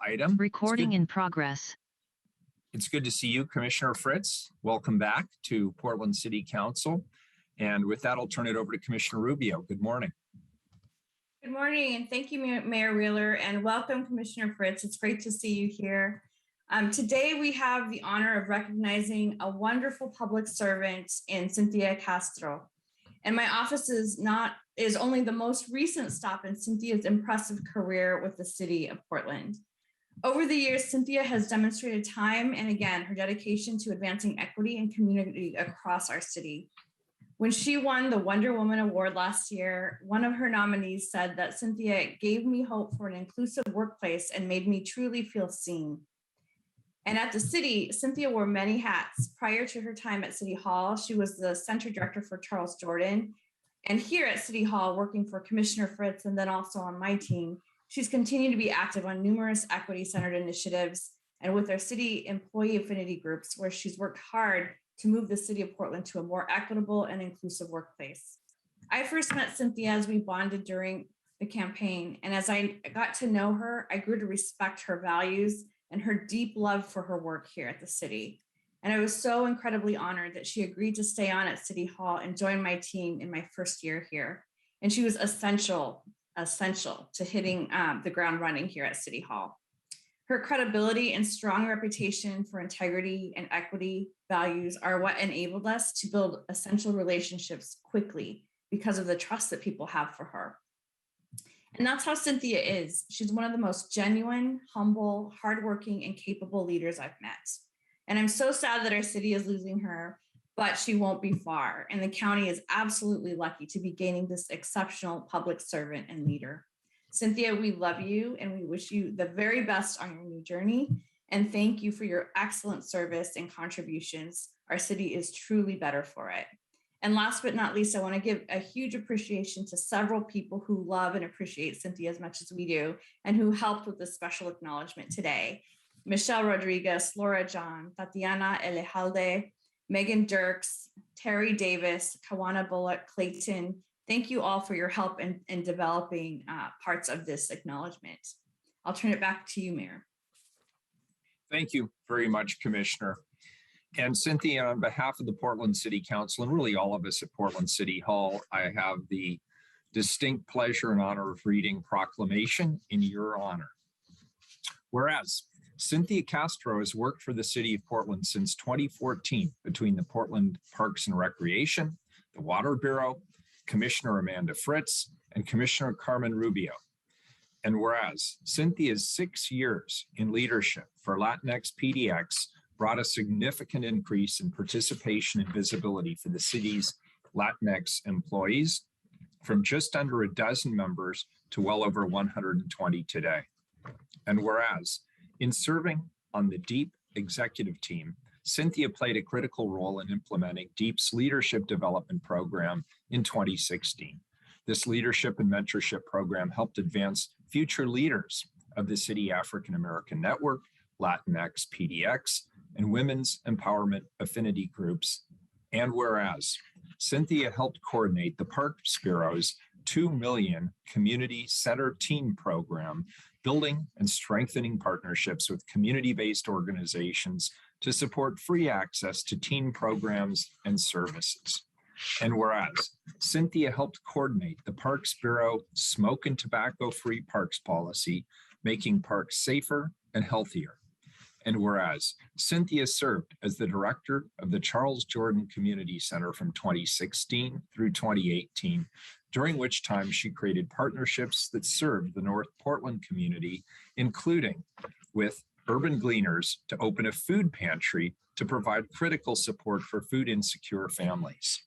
item. Recording in progress. It's good to see you, Commissioner Fritz. Welcome back to Portland City Council. And with that, I'll turn it over to Commissioner Rubio. Good morning. Good morning, and thank you, Mayor Wheeler, and welcome, Commissioner Fritz. It's great to see you here. Today, we have the honor of recognizing a wonderful public servant in Cynthia Castro. And my office is only the most recent stop in Cynthia's impressive career with the city of Portland. Over the years, Cynthia has demonstrated time and again her dedication to advancing equity and community across our city. When she won the Wonder Woman Award last year, one of her nominees said that Cynthia gave me hope for an inclusive workplace and made me truly feel seen. And at the city, Cynthia wore many hats. Prior to her time at City Hall, she was the center director for Charles Jordan. And here at City Hall, working for Commissioner Fritz and then also on my team, she's continued to be active on numerous equity-centered initiatives and with our city employee affinity groups, where she's worked hard to move the city of Portland to a more equitable and inclusive workplace. I first met Cynthia as we bonded during the campaign. And as I got to know her, I grew to respect her values and her deep love for her work here at the city. And I was so incredibly honored that she agreed to stay on at City Hall and join my team in my first year here. And she was essential to hitting the ground running here at City Hall. Her credibility and strong reputation for integrity and equity values are what enabled us to build essential relationships quickly because of the trust that people have for her. And that's how Cynthia is. She's one of the most genuine, humble, hardworking, and capable leaders I've met. And I'm so sad that our city is losing her, but she won't be far. And the county is absolutely lucky to be gaining this exceptional public servant and leader. Cynthia, we love you and we wish you the very best on your new journey. And thank you for your excellent service and contributions. Our city is truly better for it. And last but not least, I want to give a huge appreciation to several people who love and appreciate Cynthia as much as we do and who helped with this special acknowledgement today. Michelle Rodriguez, Laura John, Tatiana Elejalde, Megan Dirks, Terry Davis, Kawana Bullock, Clayton. Thank you all for your help in developing parts of this acknowledgement. I'll turn it back to you, Mayor. Thank you very much, Commissioner. And Cynthia, on behalf of the Portland City Council and really all of us at Portland City Hall, I have the distinct pleasure and honor of reading Proclamation in your honor. Whereas Cynthia Castro has worked for the city of Portland since 2014 between the Portland Parks and Recreation, the Water Bureau, Commissioner Amanda Fritz, and Commissioner Carmen Rubio. And whereas Cynthia's 6 years in leadership for Latinx PDX brought a significant increase in participation and visibility for the city's Latinx employees from just under a dozen members to well over 120 today. And whereas in serving on the DEEP executive team, Cynthia played a critical role in implementing DEEP's leadership development program in 2016. This leadership and mentorship program helped advance future leaders of the City African American Network, Latinx PDX, and women's empowerment affinity groups. And whereas Cynthia helped coordinate the Parks Bureau's $2 million Community Center Team Program, building and strengthening partnerships with community-based organizations to support free access to teen programs and services. And whereas Cynthia helped coordinate the Parks Bureau smoke and tobacco-free parks policy, making parks safer and healthier. And whereas Cynthia served as the director of the Charles Jordan Community Center from 2016 through 2018, during which time she created partnerships that served the North Portland community, including with Urban Gleaners to open a food pantry to provide critical support for food insecure families.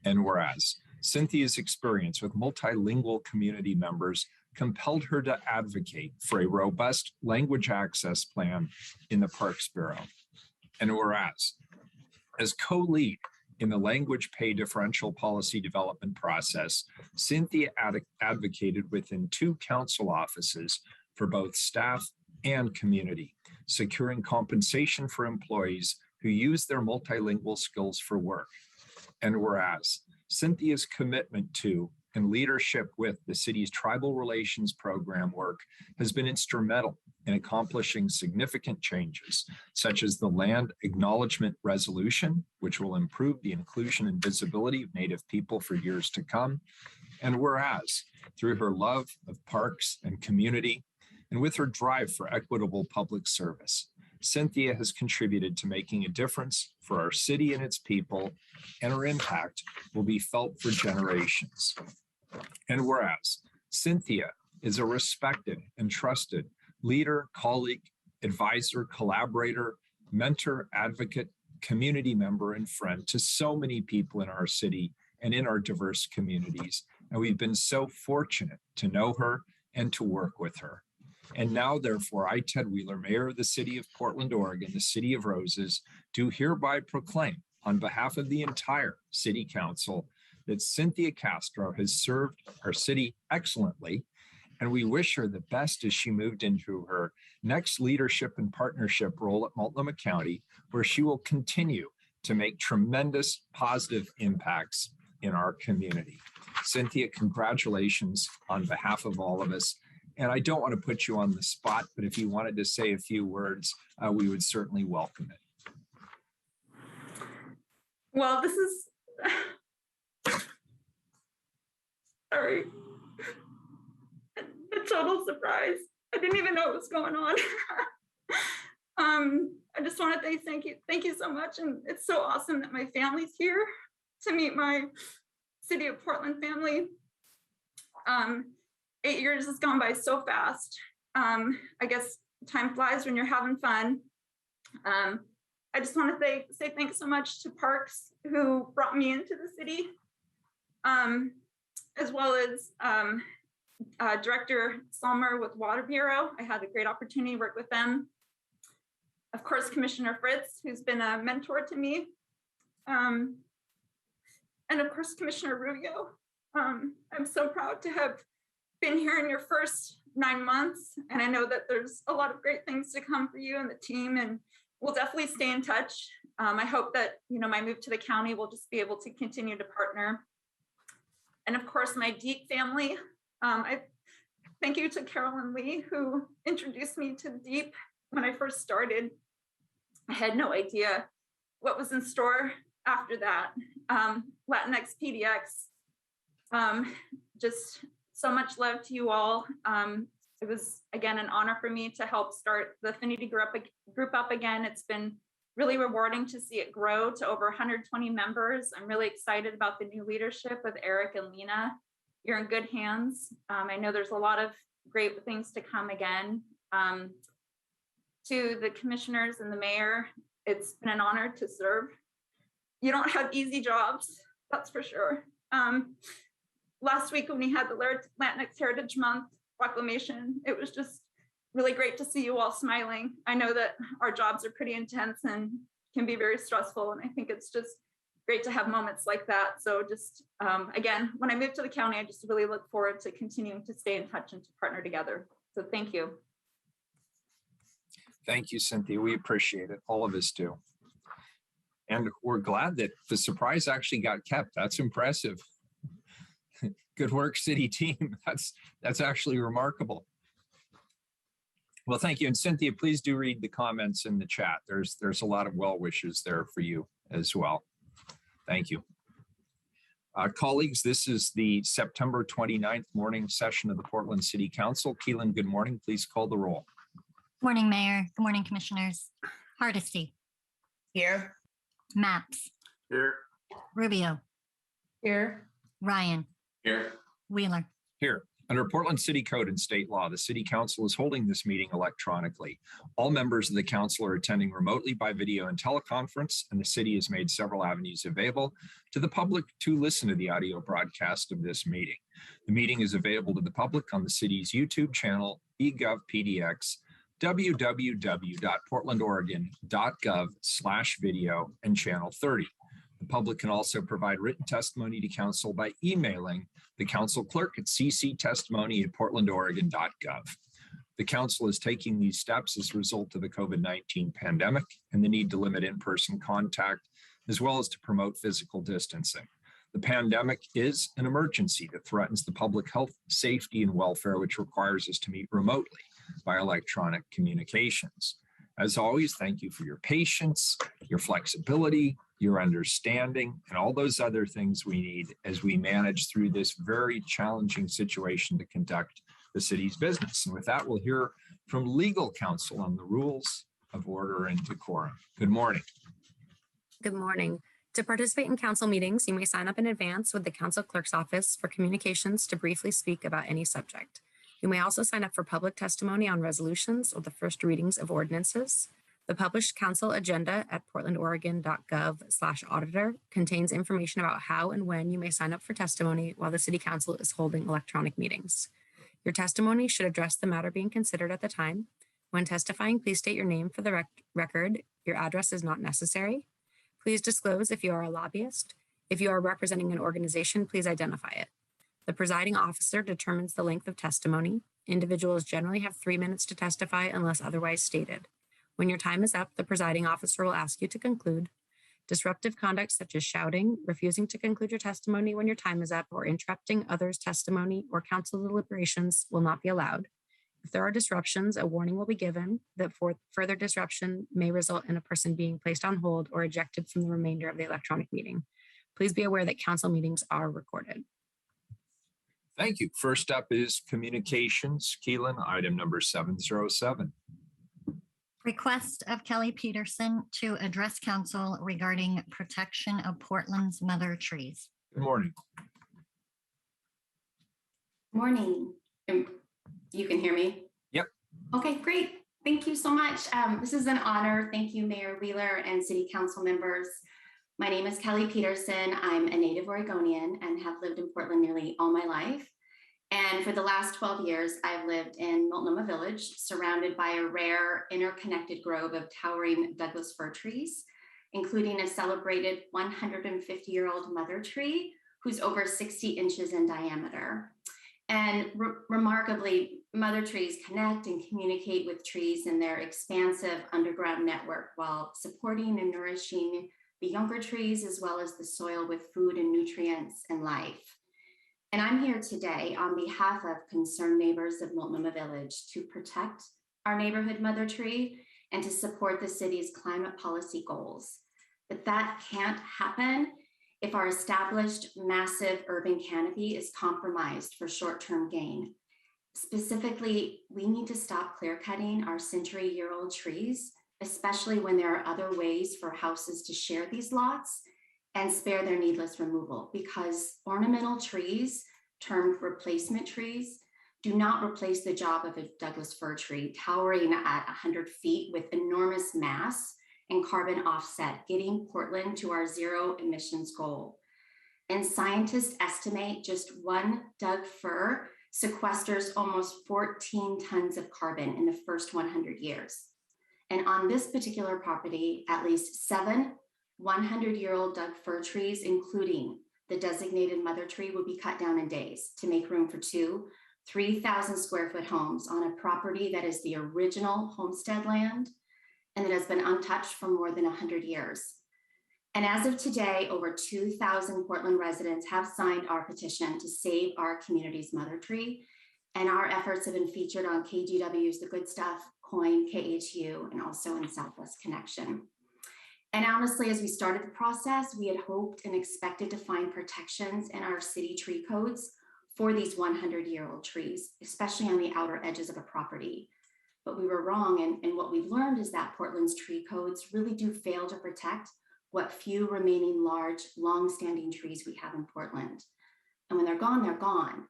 And whereas Cynthia's experience with multilingual community members compelled her to advocate for a robust language access plan in the Parks Bureau. And whereas, as co-lead in the language pay differential policy development process, Cynthia advocated within 2 council offices for both staff and community, securing compensation for employees who use their multilingual skills for work. And whereas Cynthia's commitment to and leadership with the city's tribal relations program work has been instrumental in accomplishing significant changes, such as the Land Acknowledgement Resolution, which will improve the inclusion and visibility of Native people for years to come. And whereas, through her love of parks and community, and with her drive for equitable public service, Cynthia has contributed to making a difference for our city and its people, and her impact will be felt for generations. And whereas, Cynthia is a respected and trusted leader, colleague, advisor, collaborator, mentor, advocate, community member, and friend to so many people in our city and in our diverse communities. And we've been so fortunate to know her and to work with her. And now, therefore, I, Ted Wheeler, Mayor of the City of Portland, Oregon, the City of Roses, do hereby proclaim on behalf of the entire City Council that Cynthia Castro has served our city excellently, and we wish her the best as she moved into her next leadership and partnership role at Multnomah County, where she will continue to make tremendous positive impacts in our community. Cynthia, congratulations on behalf of all of us. And I don't want to put you on the spot, but if you wanted to say a few words, we would certainly welcome it. Well, this is, sorry, a total surprise. I didn't even know what was going on. I just want to thank you. Thank you so much. And it's so awesome that my family's here to meet my City of Portland family. 8 years has gone by so fast. I guess time flies when you're having fun. I just want to say thanks so much to Parks, who brought me into the city, as well as Director Salmer with Water Bureau. I had a great opportunity to work with them. Of course, Commissioner Fritz, who's been a mentor to me. And of course, Commissioner Rubio. I'm so proud to have been here in your first 9 months, and I know that there's a lot of great things to come for you and the team, and we'll definitely stay in touch. I hope that, my move to the county will just be able to continue to partner. And of course, my Deep family. I thank you to Carolyn Lee, who introduced me to Deep when I first started. I had no idea what was in store after that. Latinx PDX, just so much love to you all. It was, again, an honor for me to help start the Affinity group up again. It's been really rewarding to see it grow to over 120 members. I'm really excited about the new leadership with Eric and Lena. You're in good hands. I know there's a lot of great things to come again. To the commissioners and the mayor, it's been an honor to serve. You don't have easy jobs, that's for sure. Last week when we had the Latinx Heritage Month Proclamation, it was just really great to see you all smiling. I know that our jobs are pretty intense and can be very stressful, and I think it's just great to have moments like that. So just, again, when I move to the county, I just really look forward to continuing to stay in touch and to partner together. So thank you. Thank you, Cynthia. We appreciate it. All of us do. And we're glad that the surprise actually got kept. That's impressive. Good work, city team. That's actually remarkable. Well, thank you. And Cynthia, please do read the comments in the chat. There's a lot of well wishes there for you as well. Thank you. Colleagues, this is the September 29th morning session of the Portland City Council. Keelan, good morning. Please call the roll. Morning, Mayor. Good morning, Commissioners. Hardesty. Here. Maps. Here. Rubio. Here. Ryan. Here. Wheeler. Here. Under Portland City Code and state law, the City Council is holding this meeting electronically. All members of the council are attending remotely by video and teleconference, and the city has made several avenues available to the public to listen to the audio broadcast of this meeting. The meeting is available to the public on the city's YouTube channel, eGovPDX, www.portlandoregon.gov/video, and channel 30. The public can also provide written testimony to council by emailing the council clerk at cctestimony@portlandoregon.gov. The council is taking these steps as a result of the COVID-19 pandemic and the need to limit in-person contact, as well as to promote physical distancing. The pandemic is an emergency that threatens the public health, safety, and welfare, which requires us to meet remotely. by electronic communications. As always, thank you for your patience, your flexibility, your understanding, and all those other things we need as we manage through this very challenging situation to conduct the city's business. And with that, we'll hear from legal counsel on the rules of order and decorum. Good morning. Good morning. To participate in council meetings, you may sign up in advance with the council clerk's office for communications to briefly speak about any subject. You may also sign up for public testimony on resolutions or the first readings of ordinances. The published council agenda at portlandoregon.gov/auditor contains information about how and when you may sign up for testimony while the city council is holding electronic meetings. Your testimony should address the matter being considered at the time. When testifying, please state your name for the record. Your address is not necessary. Please disclose if you are a lobbyist. If you are representing an organization, please identify it. The presiding officer determines the length of testimony. Individuals generally have 3 minutes to testify unless otherwise stated. When your time is up, the presiding officer will ask you to conclude. Disruptive conduct such as shouting, refusing to conclude your testimony when your time is up, or interrupting others' testimony or council deliberations will not be allowed. If there are disruptions, a warning will be given that further disruption may result in a person being placed on hold or ejected from the remainder of the electronic meeting. Please be aware that council meetings are recorded. Thank you. First up is communications. Keelan, item number 707. Request of Kelly Peterson to address council regarding protection of Portland's mother trees. Good morning. Morning. You can hear me? Yep. Okay, great. Thank you so much. This is an honor. Thank you, Mayor Wheeler and City Council members. My name is Kelly Peterson. I'm a native Oregonian and have lived in Portland nearly all my life. And for the last 12 years, I've lived in Multnomah Village, surrounded by a rare interconnected grove of towering Douglas fir trees, including a celebrated 150-year-old mother tree who's over 60 inches in diameter. And remarkably, mother trees connect and communicate with trees in their expansive underground network while supporting and nourishing the younger trees as well as the soil with food and nutrients and life. And I'm here today on behalf of concerned neighbors of Multnomah Village to protect our neighborhood mother tree and to support the city's climate policy goals. But that can't happen if our established massive urban canopy is compromised for short-term gain. Specifically, we need to stop clear cutting our century-year-old trees, especially when there are other ways for houses to share these lots and spare their needless removal, because ornamental trees, termed replacement trees, do not replace the job of a Douglas fir tree towering at 100 feet with enormous mass and carbon offset, getting Portland to our zero emissions goal. And scientists estimate just one Doug fir sequesters almost 14 tons of carbon in the first 100 years. And on this particular property, at least 7 100-year-old Doug fir trees, including the designated mother tree, will be cut down in days to make room for 2 3,000 square foot homes on a property that is the original homestead land and that has been untouched for more than 100 years. And as of today, over 2,000 Portland residents have signed our petition to save our community's mother tree. And our efforts have been featured on KGW's The Good Stuff, Coin, KHU, and also in Southwest Connection. And honestly, as we started the process, we had hoped and expected to find protections in our city tree codes for these 100-year-old trees, especially on the outer edges of a property. But we were wrong, and what we've learned is that Portland's tree codes really do fail to protect what few remaining large, long-standing trees we have in Portland. And when they're gone, they're gone.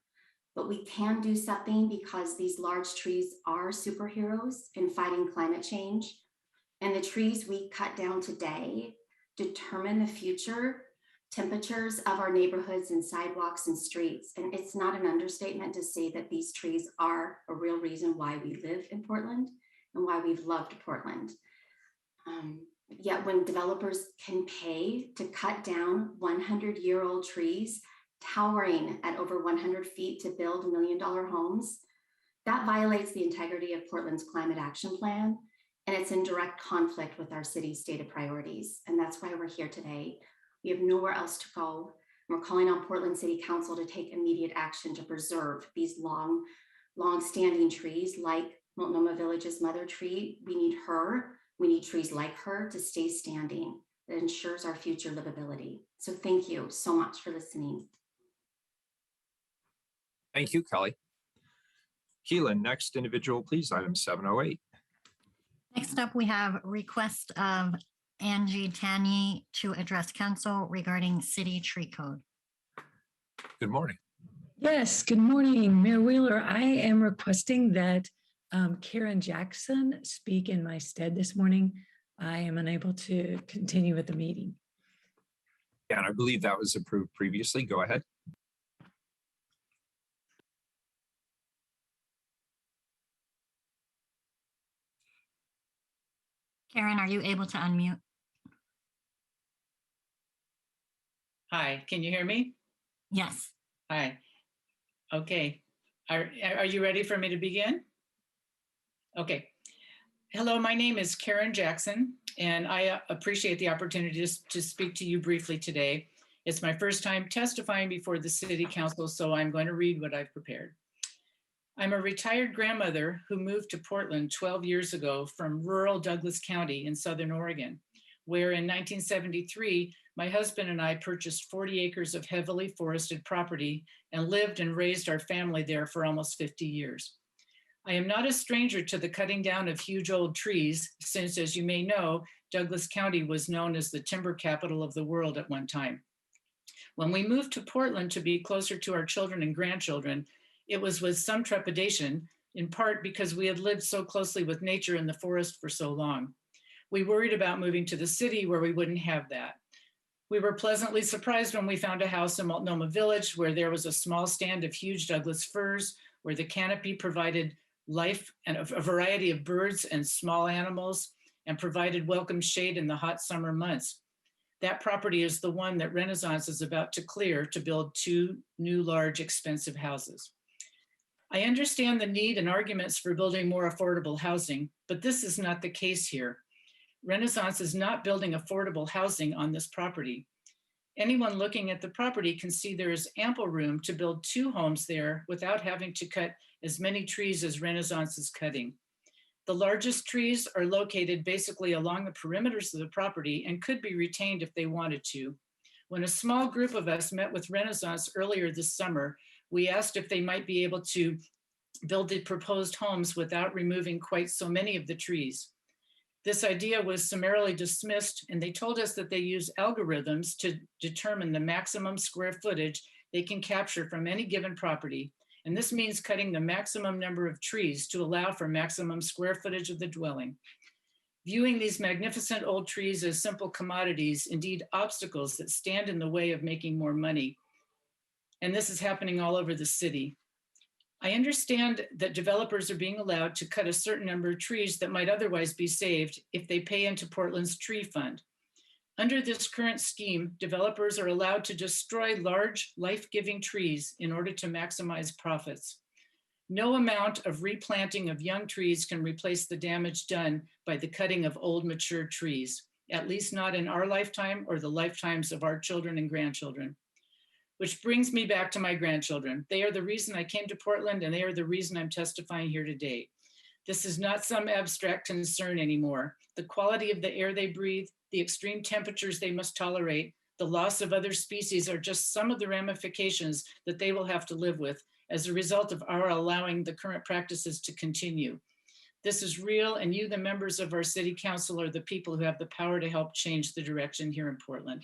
But we can do something because these large trees are superheroes in fighting climate change. And the trees we cut down today determine the future temperatures of our neighborhoods and sidewalks and streets. And it's not an understatement to say that these trees are a real reason why we live in Portland and why we've loved Portland. Yet when developers can pay to cut down 100-year-old trees towering at over 100 feet to build $1 million homes, that violates the integrity of Portland's climate action plan. And it's in direct conflict with our city's stated priorities. And that's why we're here today. We have nowhere else to go. We're calling on Portland City Council to take immediate action to preserve these long-standing trees like Multnomah Village's mother tree. We need her. We need trees like her to stay standing. That ensures our future livability. So thank you so much for listening. Thank you, Kelly. Keelan, next individual, please, item 708. Next up, we have request of Angie Tanya to address council regarding city tree code. Good morning. Yes, good morning, Mayor Wheeler. I am requesting that Karen Jackson speak in my stead this morning. I am unable to continue with the meeting. Yeah, and I believe that was approved previously. Go ahead. Karen, are you able to unmute? Hi, can you hear me? Yes. Hi. Okay. Are you ready for me to begin? Okay. Hello, my name is Karen Jackson, and I appreciate the opportunity to speak to you briefly today. It's my first time testifying before the City Council, so I'm going to read what I've prepared. I'm a retired grandmother who moved to Portland 12 years ago from rural Douglas County in Southern Oregon, where in 1973, my husband and I purchased 40 acres of heavily forested property and lived and raised our family there for almost 50 years. I am not a stranger to the cutting down of huge old trees, since, as you may know, Douglas County was known as the timber capital of the world at one time. When we moved to Portland to be closer to our children and grandchildren, it was with some trepidation, in part because we had lived so closely with nature in the forest for so long. We worried about moving to the city where we wouldn't have that. We were pleasantly surprised when we found a house in Multnomah Village where there was a small stand of huge Douglas firs, where the canopy provided life and a variety of birds and small animals and provided welcome shade in the hot summer months. That property is the one that Renaissance is about to clear to build 2 new large expensive houses. I understand the need and arguments for building more affordable housing, but this is not the case here. Renaissance is not building affordable housing on this property. Anyone looking at the property can see there is ample room to build 2 homes there without having to cut as many trees as Renaissance is cutting. The largest trees are located basically along the perimeters of the property and could be retained if they wanted to. When a small group of us met with Renaissance earlier this summer, we asked if they might be able to build the proposed homes without removing quite so many of the trees. This idea was summarily dismissed, and they told us that they use algorithms to determine the maximum square footage they can capture from any given property. And this means cutting the maximum number of trees to allow for maximum square footage of the dwelling. Viewing these magnificent old trees as simple commodities, indeed obstacles that stand in the way of making more money. And this is happening all over the city. I understand that developers are being allowed to cut a certain number of trees that might otherwise be saved if they pay into Portland's tree fund. Under this current scheme, developers are allowed to destroy large, life-giving trees in order to maximize profits. No amount of replanting of young trees can replace the damage done by the cutting of old, mature trees, at least not in our lifetime or the lifetimes of our children and grandchildren. Which brings me back to my grandchildren. They are the reason I came to Portland, and they are the reason I'm testifying here today. This is not some abstract concern anymore. The quality of the air they breathe, the extreme temperatures they must tolerate, the loss of other species are just some of the ramifications that they will have to live with as a result of our allowing the current practices to continue. This is real, and you, the members of our city council, are the people who have the power to help change the direction here in Portland.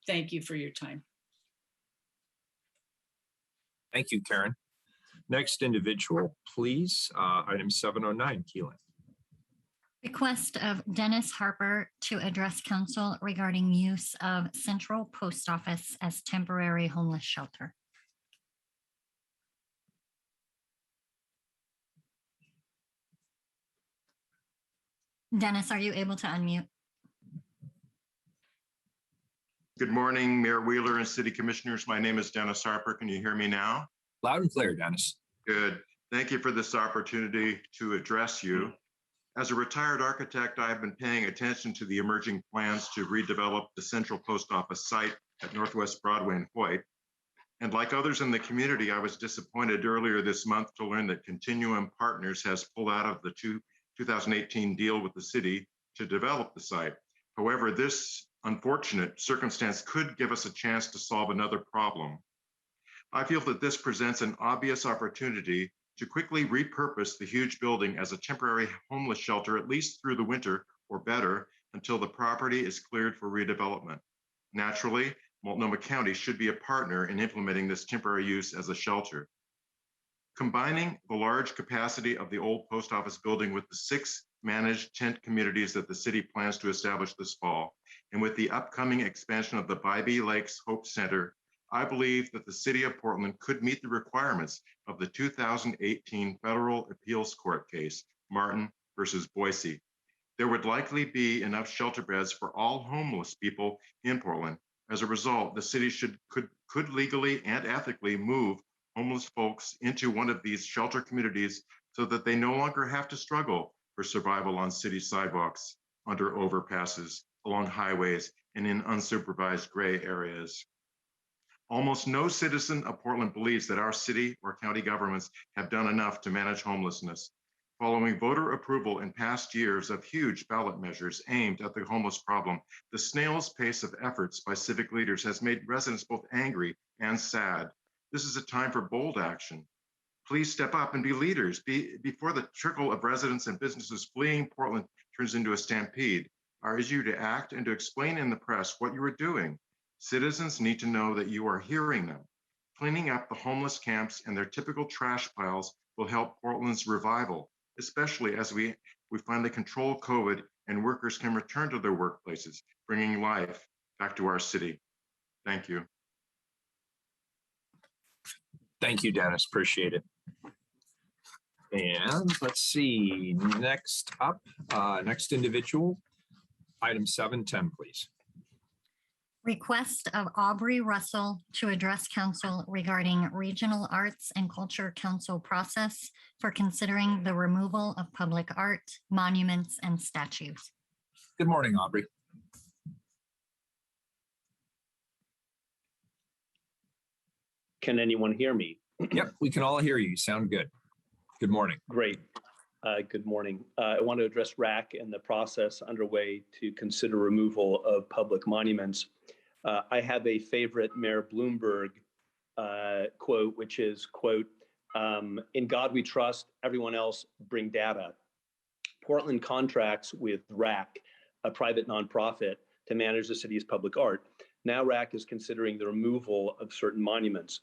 Thank you for your time. Thank you, Karen. Next individual, please. Item 709, Keelan. Request of Dennis Harper to address council regarding use of Central Post Office as temporary homeless shelter. Dennis, are you able to unmute? Good morning, Mayor Wheeler and City Commissioners. My name is Dennis Harper. Can you hear me now? Loud and clear, Dennis. Good. Thank you for this opportunity to address you. As a retired architect, I have been paying attention to the emerging plans to redevelop the Central Post Office site at Northwest Broadway and Hoyt. And like others in the community, I was disappointed earlier this month to learn that Continuum Partners has pulled out of the 2018 deal with the city to develop the site. However, this unfortunate circumstance could give us a chance to solve another problem. I feel that this presents an obvious opportunity to quickly repurpose the huge building as a temporary homeless shelter, at least through the winter or better, until the property is cleared for redevelopment. Naturally, Multnomah County should be a partner in implementing this temporary use as a shelter. Combining the large capacity of the old post office building with the 6 managed tent communities that the city plans to establish this fall, and with the upcoming expansion of the Bybee Lakes Hope Center, I believe that the city of Portland could meet the requirements of the 2018 federal appeals court case, Martin versus Boise. There would likely be enough shelter beds for all homeless people in Portland. As a result, the city could legally and ethically move homeless folks into one of these shelter communities so that they no longer have to struggle for survival on city sidewalks, under overpasses, along highways, and in unsupervised gray areas. Almost no citizen of Portland believes that our city or county governments have done enough to manage homelessness. Following voter approval in past years of huge ballot measures aimed at the homeless problem, the snail's pace of efforts by civic leaders has made residents both angry and sad. This is a time for bold action. Please step up and be leaders before the trickle of residents and businesses fleeing Portland turns into a stampede. I urge you to act and to explain in the press what you are doing. Citizens need to know that you are hearing them. Cleaning up the homeless camps and their typical trash piles will help Portland's revival, especially as we finally control COVID and workers can return to their workplaces, bringing life back to our city. Thank you. Thank you, Dennis. Appreciate it. And let's see, next up, next individual, item 710, please. Request of Aubrey Russell to address council regarding Regional Arts and Culture Council process for considering the removal of public art, monuments, and statues. Good morning, Aubrey. Can anyone hear me? Yep, we can all hear you. You sound good. Good morning. Great. Good morning. I want to address RAC and the process underway to consider removal of public monuments. I have a favorite Mayor Bloomberg quote, which is, quote, "In God we trust, everyone else bring data." Portland contracts with RAC, a private nonprofit, to manage the city's public art. Now RAC is considering the removal of certain monuments.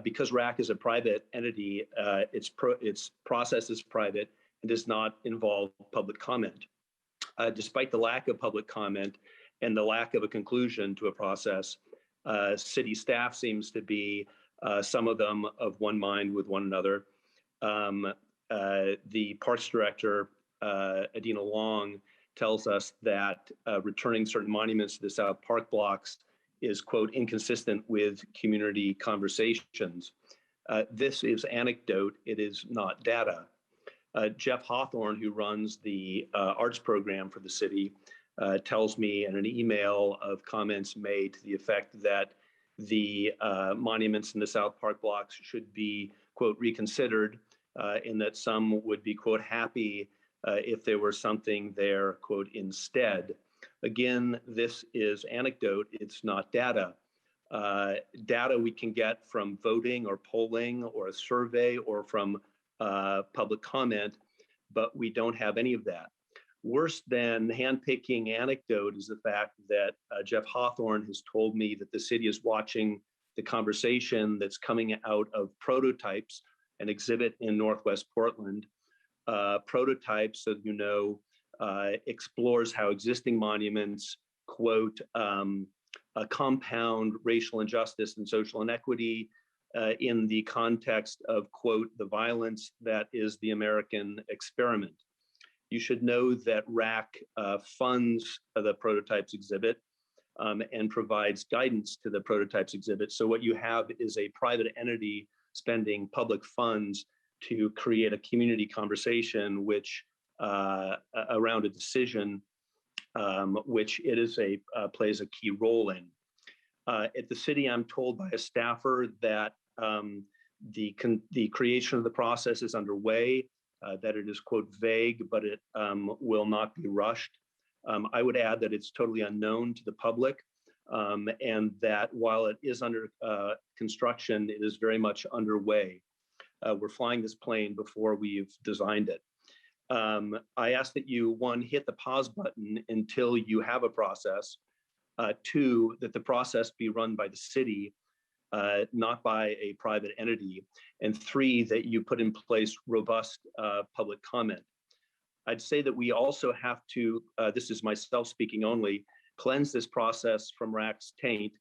Because RAC is a private entity, its process is private and does not involve public comment. Despite the lack of public comment and the lack of a conclusion to a process, city staff seems to be, some of them, of one mind with one another. The Parks Director, Adina Long, tells us that returning certain monuments to the South Park blocks is, quote, inconsistent with community conversations. This is anecdote, it is not data. Jeff Hawthorne, who runs the arts program for the city, tells me in an email of comments made to the effect that the monuments in the South Park blocks should be, quote, reconsidered, and that some would be, quote, happy if there were something there, quote, instead. Again, this is anecdote, it's not data. Data we can get from voting or polling or a survey or from public comment, but we don't have any of that. Worse than handpicking anecdote is the fact that Jeff Hawthorne has told me that the city is watching the conversation that's coming out of Prototypes, an exhibit in Northwest Portland. Prototypes, so you know, explores how existing monuments, quote, compound racial injustice and social inequity in the context of, quote, the violence that is the American experiment. You should know that RAC funds the Prototypes exhibit and provides guidance to the Prototypes exhibit. So what you have is a private entity spending public funds to create a community conversation which around a decision which it is plays a key role in. At the city, I'm told by a staffer that the creation of the process is underway, that it is, quote, vague, but it will not be rushed. I would add that it's totally unknown to the public, and that while it is under construction, it is very much underway. We're flying this plane before we've designed it. I ask that you, one, hit the pause button until you have a process. Two, that the process be run by the city, not by a private entity. And three, that you put in place robust public comment. I'd say that we also have to, this is myself speaking only, cleanse this process from RAC's taint.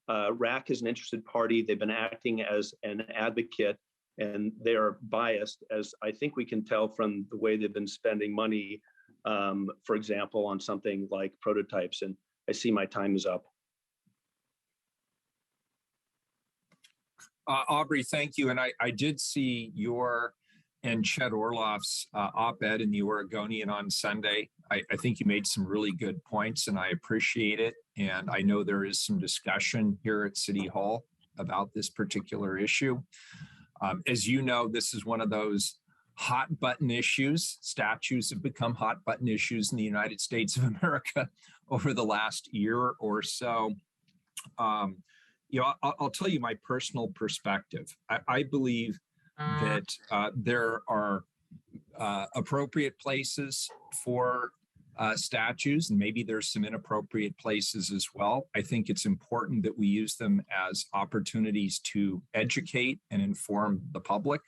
RAC is an interested party. They've been acting as an advocate, and they are biased, as I think we can tell from the way they've been spending money, for example, on something like prototypes. And I see my time is up. Aubrey, thank you. And I did see your and Chet Orloff's op-ed in the Oregonian on Sunday. I think you made some really good points, and I appreciate it. And I know there is some discussion here at City Hall about this particular issue. As you know, this is one of those hot button issues. Statues have become hot button issues in the United States of America over the last year or so. I'll tell you my personal perspective. I believe that there are appropriate places for statues, and maybe there's some inappropriate places as well. I think it's important that we use them as opportunities to educate and inform the public.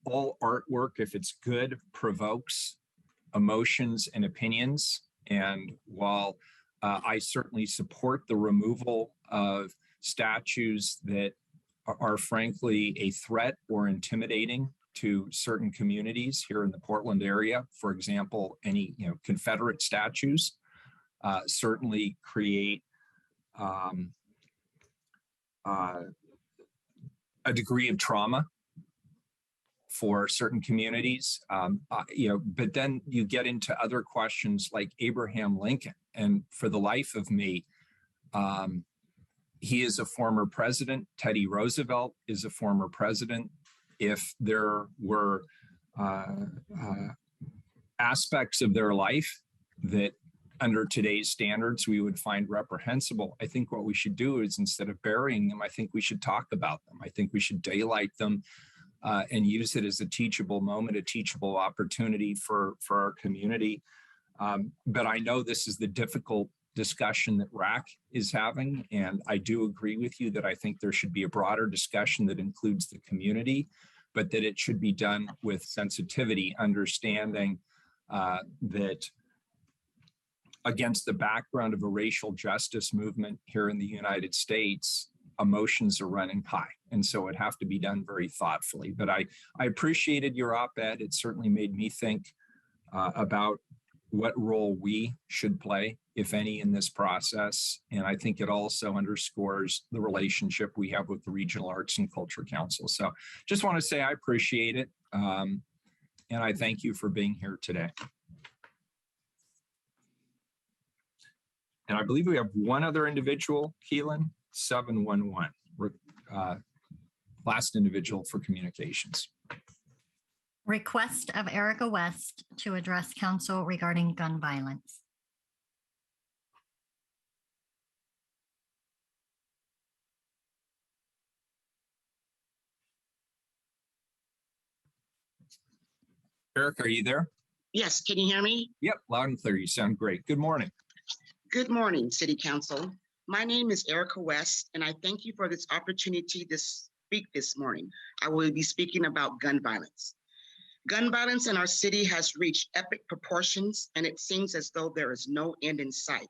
All artwork, if it's good, provokes emotions and opinions. And while I certainly support the removal of statues that are frankly a threat or intimidating to certain communities here in the Portland area, for example, any Confederate statues certainly create a degree of trauma for certain communities, but then you get into other questions like Abraham Lincoln. And for the life of me, he is a former president. Teddy Roosevelt is a former president. If there were aspects of their life that under today's standards we would find reprehensible, I think what we should do is, instead of burying them, I think we should talk about them. I think we should daylight them and use it as a teachable moment, a teachable opportunity for our community. But I know this is the difficult discussion that RAC is having, and I do agree with you that I think there should be a broader discussion that includes the community, but that it should be done with sensitivity, understanding that against the background of a racial justice movement here in the United States, emotions are running high. And so it have to be done very thoughtfully. But I appreciated your op-ed. It certainly made me think about what role we should play, if any, in this process. And I think it also underscores the relationship we have with the Regional Arts and Culture Council. So just want to say I appreciate it. And I thank you for being here today. And I believe we have one other individual, Keelan, 711, last individual for communications. Request of Erica West to address council regarding gun violence. Eric, are you there? Yes, can you hear me? Yep, loud and clear. You sound great. Good morning. Good morning, City Council. My name is Erica West, and I thank you for this opportunity to speak this morning. I will be speaking about gun violence. Gun violence in our city has reached epic proportions, and it seems as though there is no end in sight.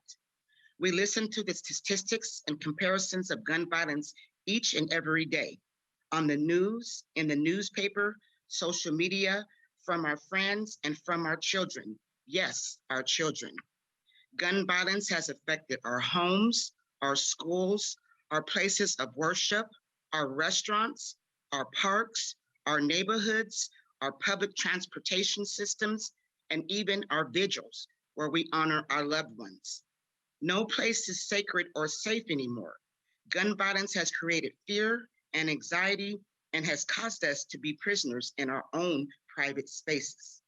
We listen to the statistics and comparisons of gun violence each and every day on the news, in the newspaper, social media, from our friends, and from our children. Yes, our children. Gun violence has affected our homes, our schools, our places of worship, our restaurants, our parks, our neighborhoods, our public transportation systems, and even our vigils where we honor our loved ones. No place is sacred or safe anymore. Gun violence has created fear and anxiety and has caused us to be prisoners in our own private spaces.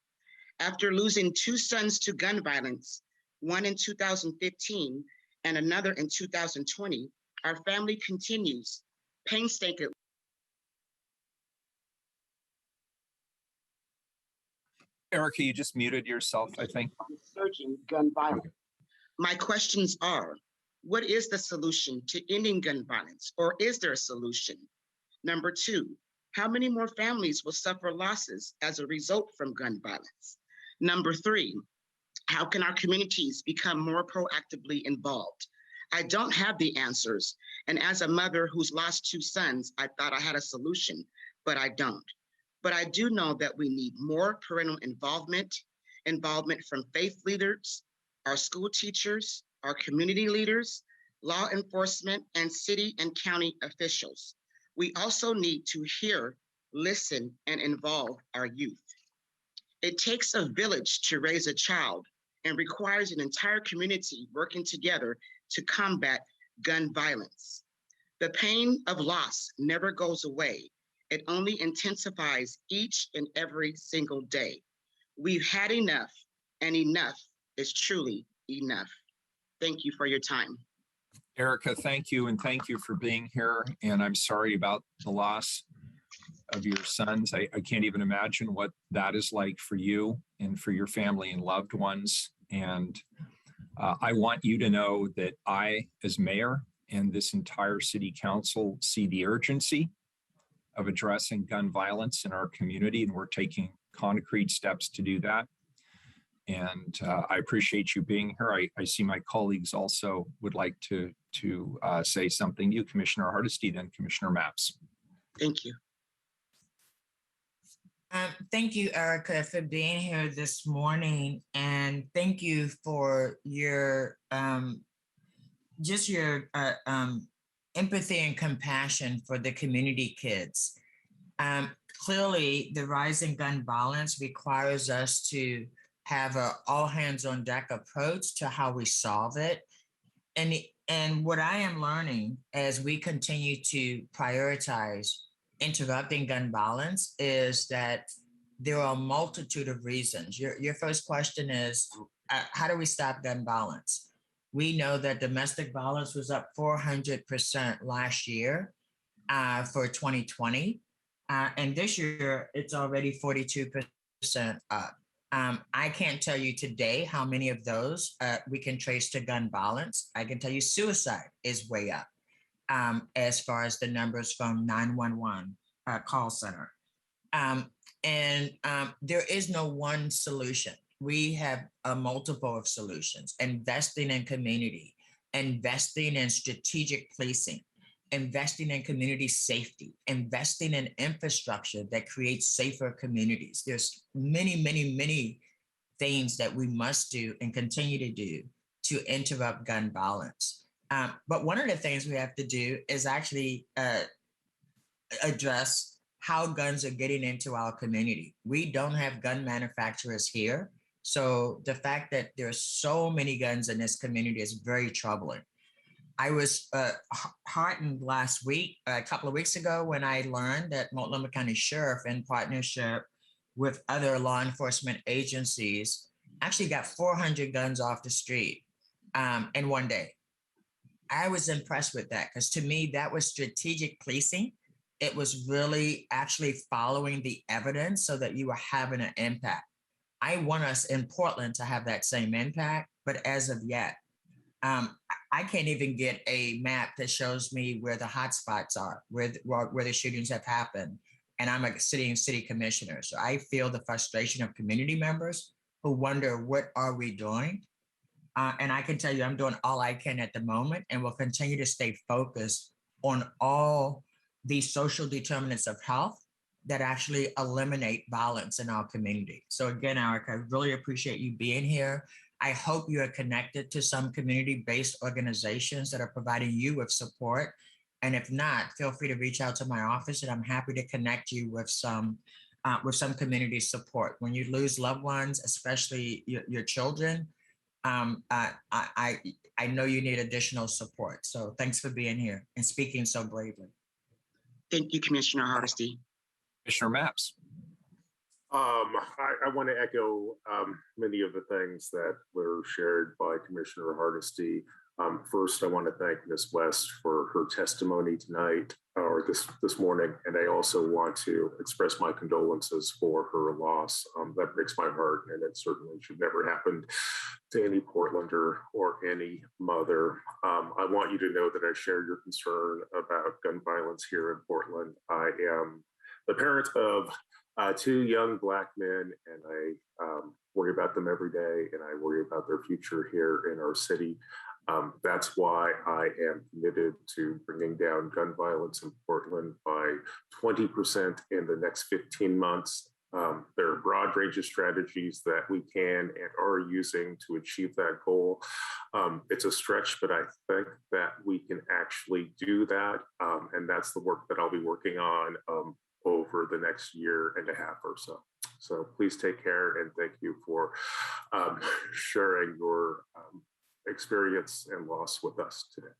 After losing 2 sons to gun violence, one in 2015 and another in 2020, our family continues painstakingly. Erica, you just muted yourself, I think. Surging gun violence. My questions are, what is the solution to ending gun violence, or is there a solution? Number 2, how many more families will suffer losses as a result from gun violence? Number 3, how can our communities become more proactively involved? I don't have the answers, and as a mother who's lost 2 sons, I thought I had a solution, but I don't. But I do know that we need more parental involvement from faith leaders, our school teachers, our community leaders, law enforcement, and city and county officials. We also need to hear, listen, and involve our youth. It takes a village to raise a child and requires an entire community working together to combat gun violence. The pain of loss never goes away. It only intensifies each and every single day. We've had enough, and enough is truly enough. Thank you for your time. Erica, thank you, and thank you for being here. And I'm sorry about the loss of your sons. I can't even imagine what that is like for you and for your family and loved ones. And I want you to know that I, as mayor, and this entire city council see the urgency of addressing gun violence in our community, and we're taking concrete steps to do that. And I appreciate you being here. I see my colleagues also would like to say something to you, Commissioner Hardesty, then Commissioner Maps. Thank you. Thank you, Erica, for being here this morning, and thank you for your just your empathy and compassion for the community kids. Clearly, the rise in gun violence requires us to have an all hands on deck approach to how we solve it. And what I am learning as we continue to prioritize interrupting gun violence is that there are a multitude of reasons. Your first question is, how do we stop gun violence? We know that domestic violence was up 400% last year for 2020. And this year, it's already 42% up. I can't tell you today how many of those we can trace to gun violence. I can tell you suicide is way up as far as the numbers from 911 call center. And there is no one solution. We have a multiple of solutions: investing in community, investing in strategic policing, investing in community safety, investing in infrastructure that creates safer communities. There's many, many, many things that we must do and continue to do to interrupt gun violence. But one of the things we have to do is actually address how guns are getting into our community. We don't have gun manufacturers here. So the fact that there's so many guns in this community is very troubling. I was heartened last week, a couple of weeks ago, when I learned that Multnomah County Sheriff, in partnership with other law enforcement agencies, actually got 400 guns off the street in one day. I was impressed with that because to me, that was strategic policing. It was really actually following the evidence so that you were having an impact. I want us in Portland to have that same impact, but as of yet, I can't even get a map that shows me where the hot spots are, where the shootings have happened. And I'm a city commissioner. So I feel the frustration of community members who wonder, what are we doing? And I can tell you, I'm doing all I can at the moment, and will continue to stay focused on all these social determinants of health that actually eliminate violence in our community. So again, Eric, I really appreciate you being here. I hope you are connected to some community-based organizations that are providing you with support. And if not, feel free to reach out to my office, and I'm happy to connect you with some community support. When you lose loved ones, especially your children, I know you need additional support. So thanks for being here and speaking so bravely. Thank you, Commissioner Hardesty. Commissioner Maps. I want to echo many of the things that were shared by Commissioner Hardesty. First, I want to thank Ms. West for her testimony tonight or this morning, and I also want to express my condolences for her loss. That breaks my heart, and it certainly should never happen to any Portlander or any mother. I want you to know that I share your concern about gun violence here in Portland. I am the parent of 2 young Black men, and I worry about them every day, and I worry about their future here in our city. That's why I am committed to bringing down gun violence in Portland by 20% in the next 15 months. There are a broad range of strategies that we can and are using to achieve that goal. It's a stretch, but I think that we can actually do that. And that's the work that I'll be working on over the next year and a half or so. So please take care, and thank you for sharing your experience and loss with us today.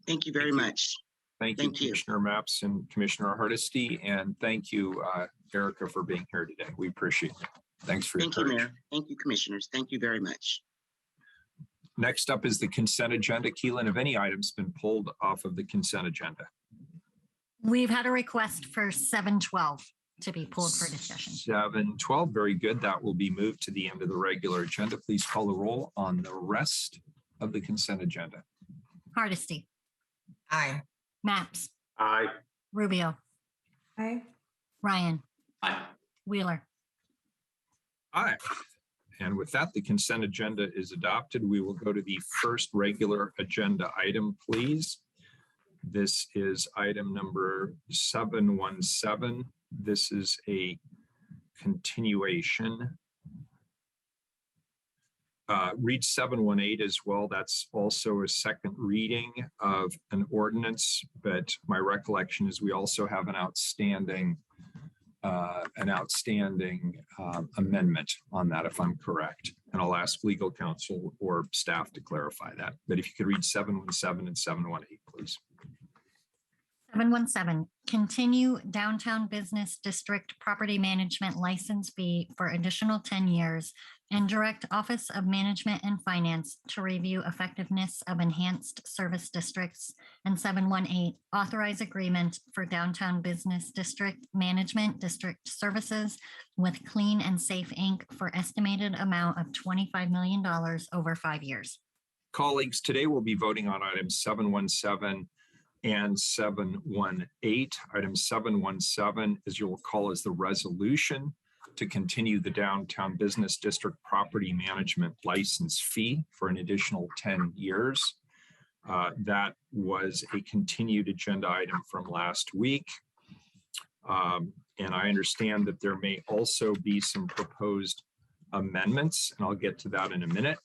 Thank you very much. Thank you, Commissioner Maps and Commissioner Hardesty, and thank you, Erica, for being here today. We appreciate it. Thanks for your courage. Thank you, Mayor. Thank you, Commissioners. Thank you very much. Next up is the consent agenda. Keelan, have any items been pulled off of the consent agenda? We've had a request for 712 to be pulled for discussion. 712, very good. That will be moved to the end of the regular agenda. Please call the roll on the rest of the consent agenda. Hardesty. Aye. Maps. Aye. Rubio. Aye. Ryan. Aye. Wheeler. Aye. And with that, the consent agenda is adopted. We will go to the first regular agenda item, please. This is item number 717. This is a continuation. Read 718 as well. That's also a second reading of an ordinance, but my recollection is we also have an outstanding amendment on that, if I'm correct. And I'll ask legal counsel or staff to clarify that. But if you could read 717 and 718, please. 717, continue downtown business district property management license fee for additional 10 years and direct Office of Management and Finance to review effectiveness of enhanced service districts. And 718, authorize agreement for downtown business district management district services with Clean and Safe Inc. for estimated amount of $25 million over 5 years. Colleagues, today we'll be voting on items 717 and 718. Item 717, as you'll recall, is the resolution to continue the downtown business district property management license fee for an additional 10 years. That was a continued agenda item from last week. And I understand that there may also be some proposed amendments, and I'll get to that in a minute.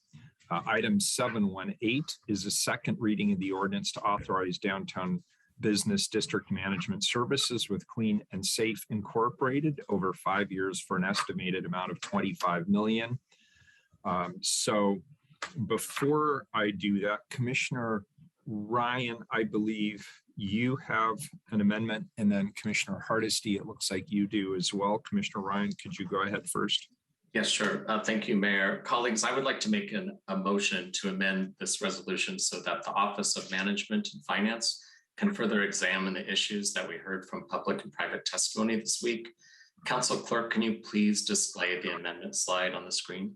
Item 718 is a second reading of the ordinance to authorize downtown business district management services with Clean and Safe Incorporated over 5 years for an estimated amount of $25 million. So before I do that, Commissioner Ryan, I believe you have an amendment, and then Commissioner Hardesty, it looks like you do as well. Commissioner Ryan, could you go ahead first? Yes, sure. Thank you, Mayor. Colleagues, I would like to make a motion to amend this resolution so that the Office of Management and Finance can further examine the issues that we heard from public and private testimony this week. Council Clerk, can you please display the amendment slide on the screen?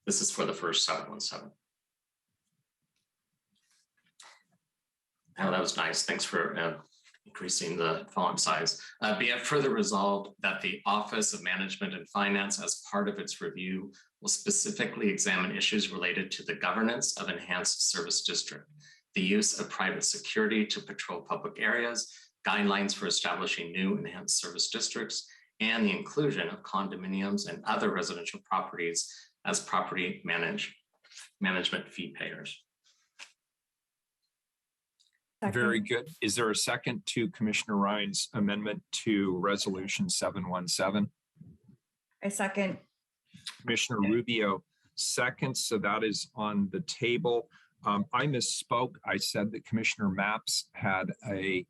This is for the first 717. Oh, that was nice. Thanks for increasing the font size. Be it further resolved that the Office of Management and Finance, as part of its review, will specifically examine issues related to the governance of enhanced service district, the use of private security to patrol public areas, guidelines for establishing new enhanced service districts, and the inclusion of condominiums and other residential properties as property management fee payers. Very good. Is there a second to Commissioner Ryan's amendment to Resolution 717? I second. Commissioner Rubio seconds, so that is on the table. I misspoke. I said that Commissioner Maps had an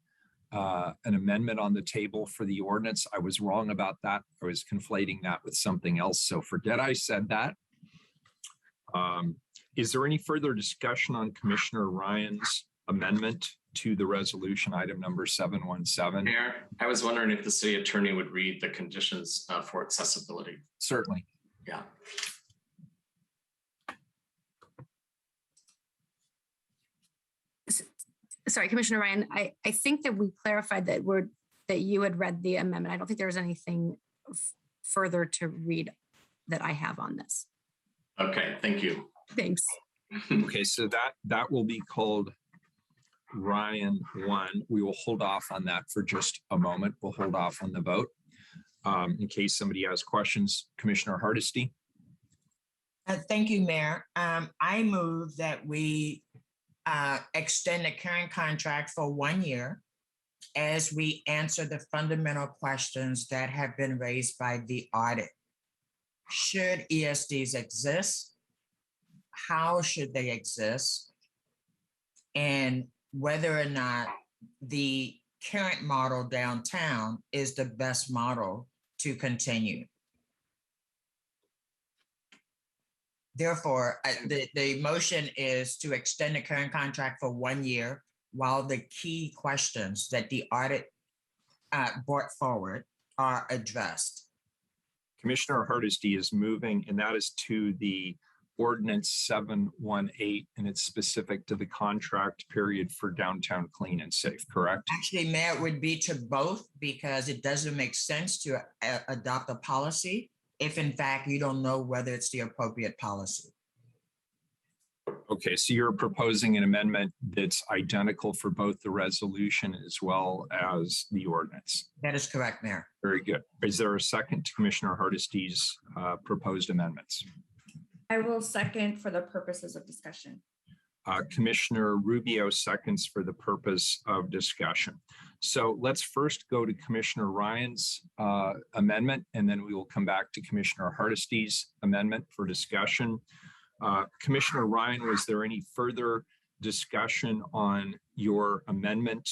amendment on the table for the ordinance. I was wrong about that. I was conflating that with something else. So forget I said that. Is there any further discussion on Commissioner Ryan's amendment to the resolution item number 717? Mayor, I was wondering if the city attorney would read the conditions for accessibility. Certainly. Yeah. Sorry, Commissioner Ryan, I think that we clarified that you had read the amendment. I don't think there was anything further to read that I have on this. Okay, thank you. Thanks. Okay, so that will be called Ryan 1. We will hold off on that for just a moment. We'll hold off on the vote in case somebody has questions. Commissioner Hardesty. Thank you, Mayor. I move that we extend the current contract for 1 year as we answer the fundamental questions that have been raised by the audit. Should ESDs exist? How should they exist? And whether or not the current model downtown is the best model to continue. Therefore, the motion is to extend the current contract for 1 year while the key questions that the audit brought forward are addressed. Commissioner Hardesty is moving, and that is to the ordinance 718, and it's specific to the contract period for downtown clean and safe, correct? Actually, Mayor, it would be to both because it doesn't make sense to adopt a policy if in fact you don't know whether it's the appropriate policy. Okay, so you're proposing an amendment that's identical for both the resolution as well as the ordinance. That is correct, Mayor. Very good. Is there a second to Commissioner Hardesty's proposed amendments? I will second for the purposes of discussion. Commissioner Rubio seconds for the purpose of discussion. So let's first go to Commissioner Ryan's amendment, and then we will come back to Commissioner Hardesty's amendment for discussion. Commissioner Ryan, was there any further discussion on your amendment,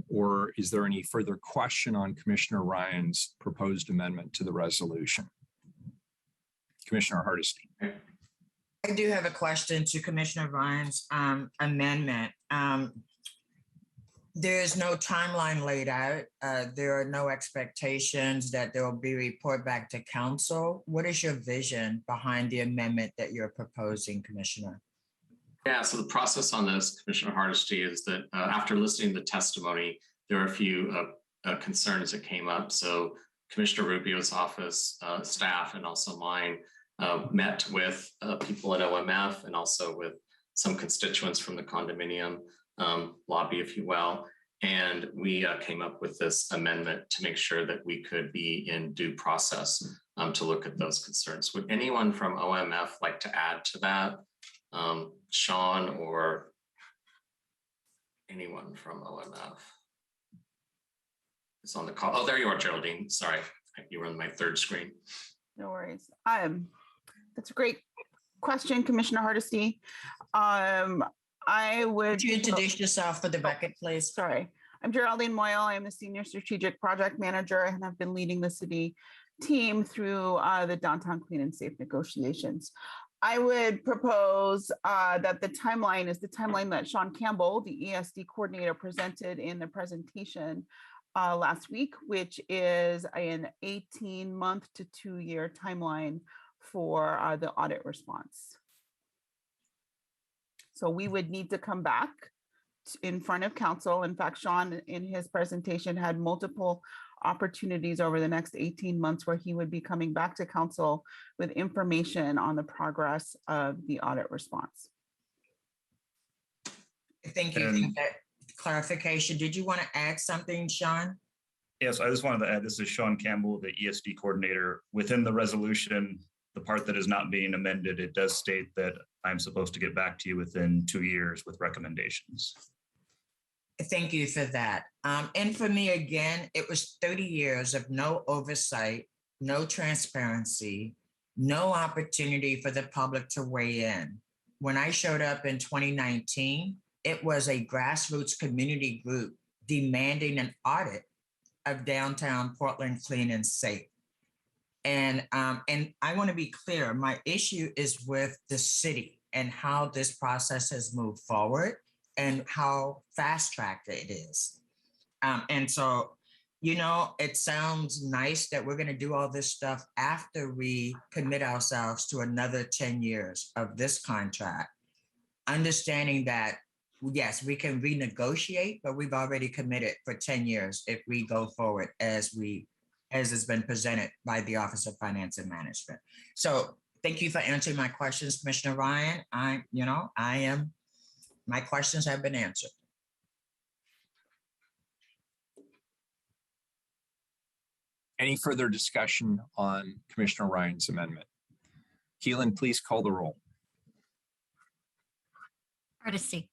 or is there any further question on Commissioner Ryan's proposed amendment to the resolution? Commissioner Hardesty. I do have a question to Commissioner Ryan's amendment. There is no timeline laid out. There are no expectations that there will be a report back to council. What is your vision behind the amendment that you're proposing, Commissioner? Yeah, so the process on this, Commissioner Hardesty, is that after listening to the testimony, there are a few concerns that came up. So Commissioner Rubio's office, staff, and also mine met with people at OMF and also with some constituents from the condominium lobby, if you will. And we came up with this amendment to make sure that we could be in due process to look at those concerns. Would anyone from OMF like to add to that? Sean or anyone from OMF is on the call. Oh, there you are, Geraldine. Sorry, you were on my third screen. No worries. That's a great question, Commissioner Hardesty. I would. Could you introduce yourself for the record, please? Sorry, I'm Geraldine Moyle. I am the Senior Strategic Project Manager and have been leading the city team through the Downtown Clean and Safe negotiations. I would propose that the timeline is the timeline that Sean Campbell, the ESD coordinator, presented in the presentation last week, which is an 18-month to 2-year timeline for the audit response. So we would need to come back in front of council. In fact, Sean in his presentation had multiple opportunities over the next 18 months where he would be coming back to council with information on the progress of the audit response. Thank you for that clarification. Did you want to add something, Sean? Yes, I just wanted to add, this is Sean Campbell, the ESD coordinator. Within the resolution, the part that is not being amended, it does state that I'm supposed to get back to you within 2 years with recommendations. Thank you for that. And for me, again, it was 30 years of no oversight, no transparency, no opportunity for the public to weigh in. When I showed up in 2019, it was a grassroots community group demanding an audit of downtown Portland clean and safe. And I want to be clear, my issue is with the city and how this process has moved forward and how fast-tracked it is. And so, you know, it sounds nice that we're going to do all this stuff after we commit ourselves to another 10 years of this contract, understanding that, yes, we can renegotiate, but we've already committed for 10 years if we go forward as has been presented by the Office of Finance and Management. So thank you for answering my questions, Commissioner Ryan. My questions have been answered. Any further discussion on Commissioner Ryan's amendment? Keelan, please call the roll. Hardesty,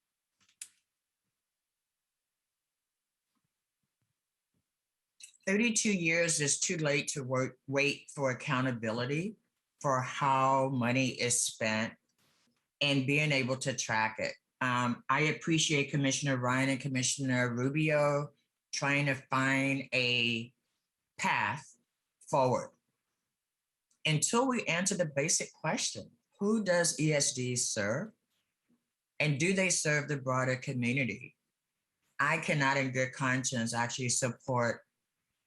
32 years is too late to wait for accountability for how money is spent and being able to track it. I appreciate Commissioner Ryan and Commissioner Rubio trying to find a path forward. Until we answer the basic question, who does ESD serve? And do they serve the broader community? I cannot in good conscience actually support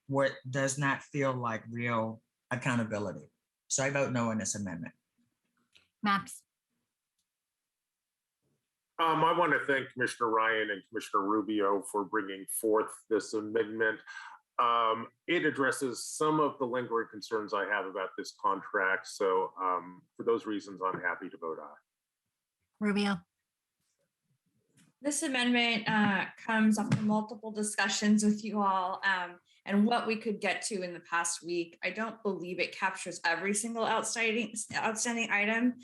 what does not feel like real accountability. So I vote no on this amendment. Maps, I want to thank Commissioner Ryan and Commissioner Rubio for bringing forth this amendment. It addresses some of the lingering concerns I have about this contract. So for those reasons, I'm happy to vote aye. Rubio, This amendment comes after multiple discussions with you all and what we could get to in the past week. I don't believe it captures every single outstanding item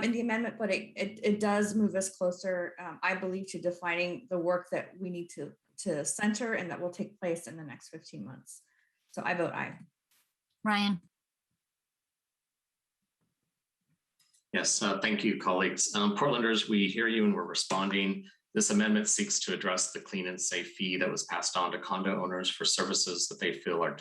in the amendment, but it does move us closer, I believe, to defining the work that we need to center and that will take place in the next 15 months. So I vote aye. Ryan, Yes, thank you, colleagues. Portlanders, we hear you and we're responding. This amendment seeks to address the clean and safe fee that was passed on to condo owners for services that they feel are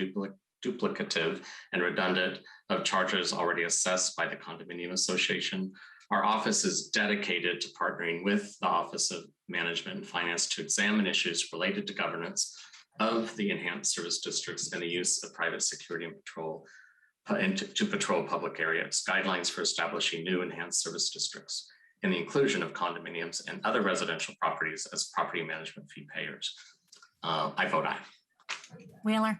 duplicative and redundant of charges already assessed by the condominium association. Our office is dedicated to partnering with the Office of Management and Finance to examine issues related to governance of the enhanced service districts and the use of private security and patrol to patrol public areas, guidelines for establishing new enhanced service districts, and the inclusion of condominiums and other residential properties as property management fee payers. I vote aye. Wheeler,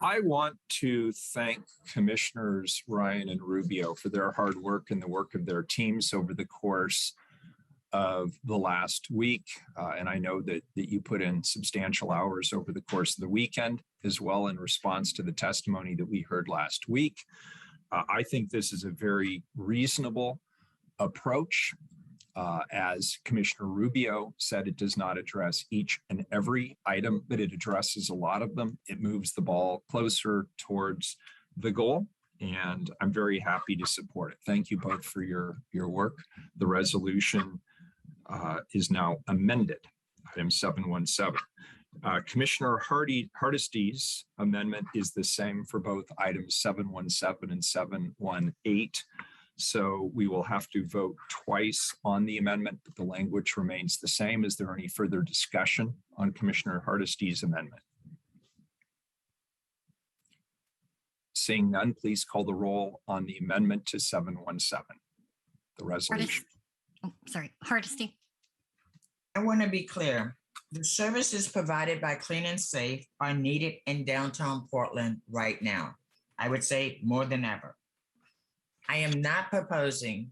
I want to thank Commissioners Ryan and Rubio for their hard work and the work of their teams over the course of the last week. And I know that you put in substantial hours over the course of the weekend as well in response to the testimony that we heard last week. I think this is a very reasonable approach. As Commissioner Rubio said, it does not address each and every item, but it addresses a lot of them. It moves the ball closer towards the goal, and I'm very happy to support it. Thank you both for your work. The resolution is now amended, item 717. Commissioner Hardesty's amendment is the same for both items 717 and 718. So we will have to vote twice on the amendment, but the language remains the same. Is there any further discussion on Commissioner Hardesty's amendment? Seeing none, please call the roll on the amendment to 717, the resolution. Hardesty. I want to be clear. The services provided by Clean and Safe are needed in downtown Portland right now. I would say more than ever. I am not proposing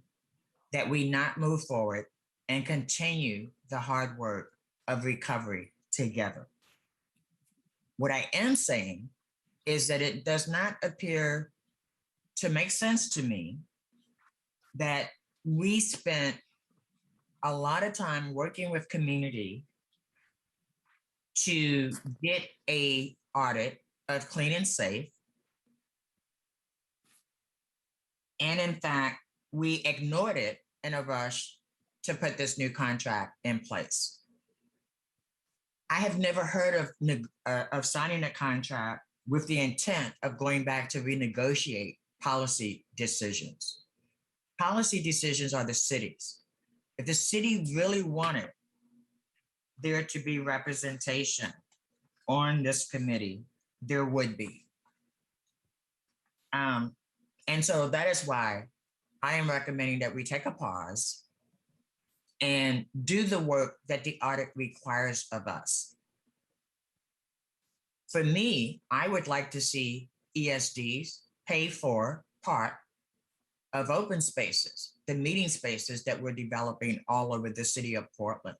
that we not move forward and continue the hard work of recovery together. What I am saying is that it does not appear to make sense to me that we spent a lot of time working with community to get a audit of Clean and Safe. And in fact, we ignored it in a rush to put this new contract in place. I have never heard of signing a contract with the intent of going back to renegotiate policy decisions. Policy decisions are the city's. If the city really wanted there to be representation on this committee, there would be. And so that is why I am recommending that we take a pause and do the work that the audit requires of us. For me, I would like to see ESDs pay for part of open spaces, the meeting spaces that we're developing all over the city of Portland.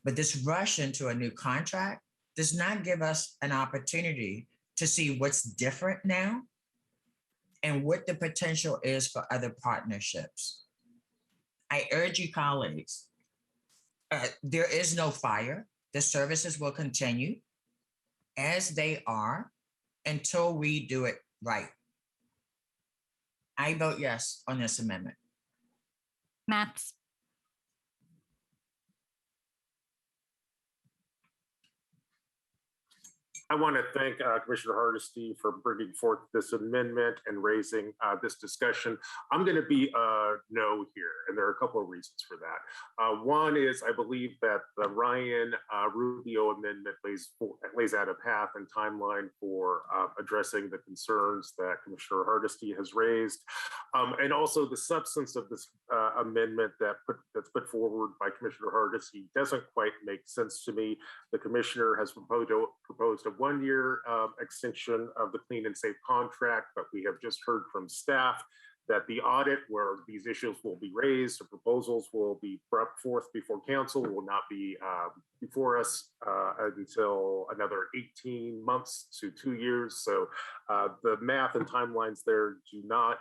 But this rush into a new contract does not give us an opportunity to see what's different now and what the potential is for other partnerships. I urge you colleagues, there is no fire. The services will continue as they are until we do it right. I vote yes on this amendment. Maps. I want to thank Commissioner Hardesty for bringing forth this amendment and raising this discussion. I'm going to be no here, and there are a couple of reasons for that. One is I believe that the Ryan Rubio amendment lays out a path and timeline for addressing the concerns that Commissioner Hardesty has raised, and also the substance of this amendment that's put forward by Commissioner Hardesty doesn't quite make sense to me. The commissioner has proposed a one-year extension of the clean and safe contract, but we have just heard from staff that the audit where these issues will be raised, the proposals will be brought forth before council, will not be before us until another 18 months to 2 years. So the math and timelines there do not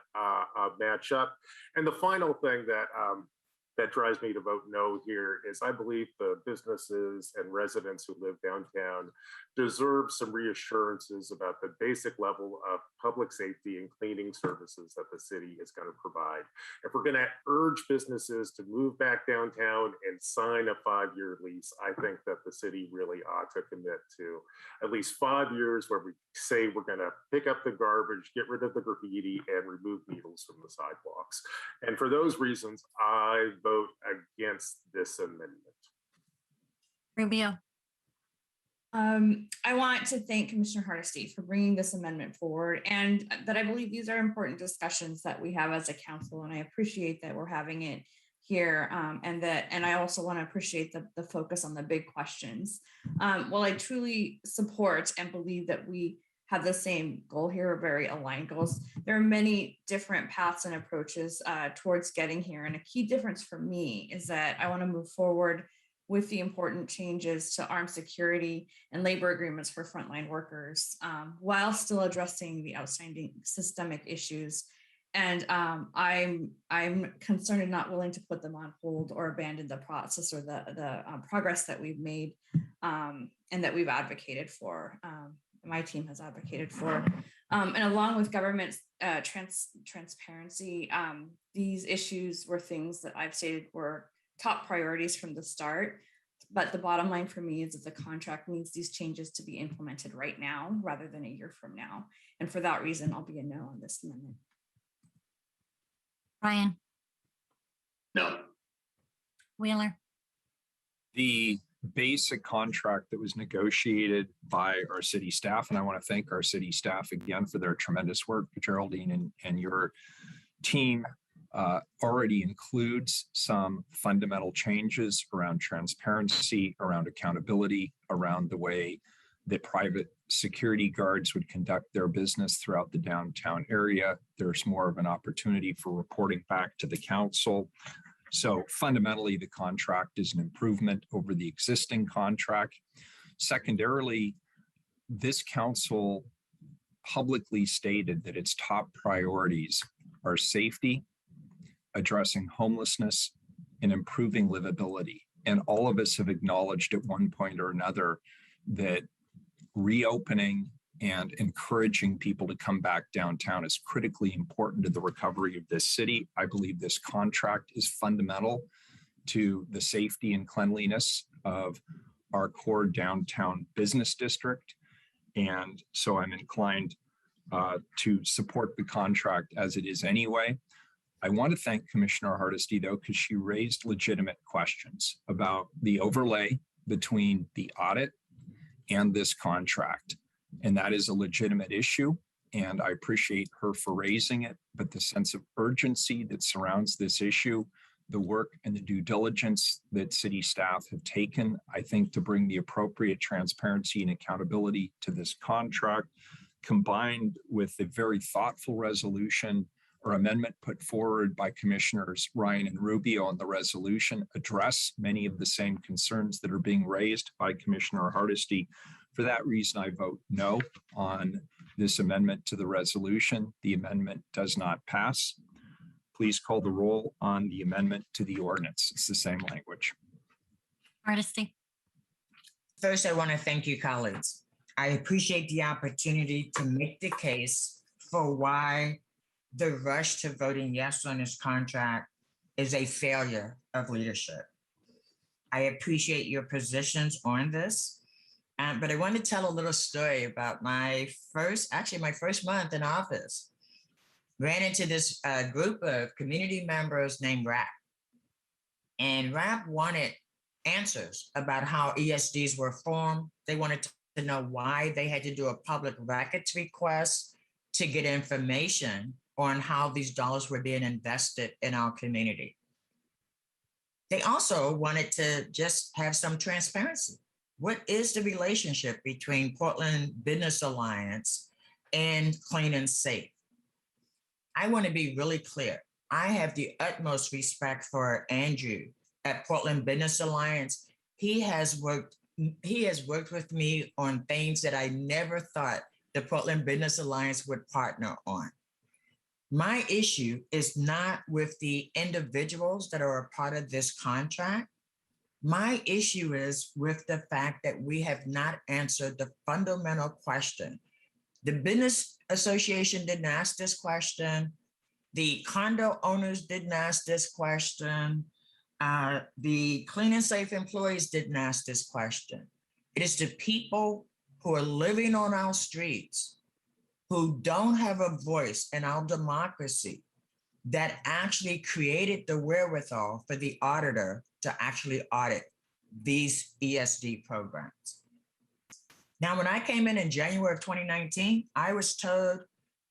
match up. And the final thing that drives me to vote no here is I believe the businesses and residents who live downtown deserve some reassurances about the basic level of public safety and cleaning services that the city is going to provide. If we're going to urge businesses to move back downtown and sign a 5-year lease, I think that the city really ought to commit to at least 5 years where we say we're going to pick up the garbage, get rid of the graffiti, and remove needles from the sidewalks. And for those reasons, I vote against this amendment. Rubio. I want to thank Commissioner Hardesty for bringing this amendment forward, and that I believe these are important discussions that we have as a council, and I appreciate that we're having it here, and I also want to appreciate the focus on the big questions. While I truly support and believe that we have the same goal here, very aligned goals, there are many different paths and approaches towards getting here, and a key difference for me is that I want to move forward with the important changes to armed security and labor agreements for frontline workers, while still addressing the outstanding systemic issues. And I'm concerned and not willing to put them on hold or abandon the process or the progress that we've made and that we've advocated for. My team has advocated for. And along with government transparency, these issues were things that I've stated were top priorities from the start. But the bottom line for me is that the contract needs these changes to be implemented right now rather than a year from now. And for that reason, I'll be a no on this amendment. Ryan. No. Wheeler. The basic contract that was negotiated by our city staff, and I want to thank our city staff again for their tremendous work, Geraldine and your team, already includes some fundamental changes around transparency, around accountability, around the way that private security guards would conduct their business throughout the downtown area. There's more of an opportunity for reporting back to the council. So fundamentally, the contract is an improvement over the existing contract. Secondarily, this council publicly stated that its top priorities are safety, addressing homelessness, and improving livability. And all of us have acknowledged at one point or another that reopening and encouraging people to come back downtown is critically important to the recovery of this city. I believe this contract is fundamental to the safety and cleanliness of our core downtown business district. And so I'm inclined to support the contract as it is anyway. I want to thank Commissioner Hardesty, though, because she raised legitimate questions about the overlay between the audit and this contract. And that is a legitimate issue. And I appreciate her for raising it, but the sense of urgency that surrounds this issue, the work and the due diligence that city staff have taken, I think, to bring the appropriate transparency and accountability to this contract, combined with the very thoughtful resolution or amendment put forward by Commissioners Ryan and Rubio on the resolution, address many of the same concerns that are being raised by Commissioner Hardesty. For that reason, I vote no on this amendment to the resolution. The amendment does not pass. Please call the roll on the amendment to the ordinance. It's the same language. Hardesty. First, I want to thank you, colleagues. I appreciate the opportunity to make the case for why the rush to voting yes on this contract is a failure of leadership. I appreciate your positions on this, but I want to tell a little story about my first month in office. Ran into this group of community members named RAP. And RAP wanted answers about how ESDs were formed. They wanted to know why they had to do a public records request to get information on how these dollars were being invested in our community. They also wanted to just have some transparency. What is the relationship between Portland Business Alliance and Clean and Safe? I want to be really clear. I have the utmost respect for Andrew at Portland Business Alliance. He has worked with me on things that I never thought the Portland Business Alliance would partner on. My issue is not with the individuals that are a part of this contract. My issue is with the fact that we have not answered the fundamental question. The Business Association didn't ask this question. The condo owners didn't ask this question. The Clean and Safe employees didn't ask this question. It is the people who are living on our streets, who don't have a voice in our democracy, that actually created the wherewithal for the auditor to actually audit these ESD programs. Now, when I came in January of 2019, I was told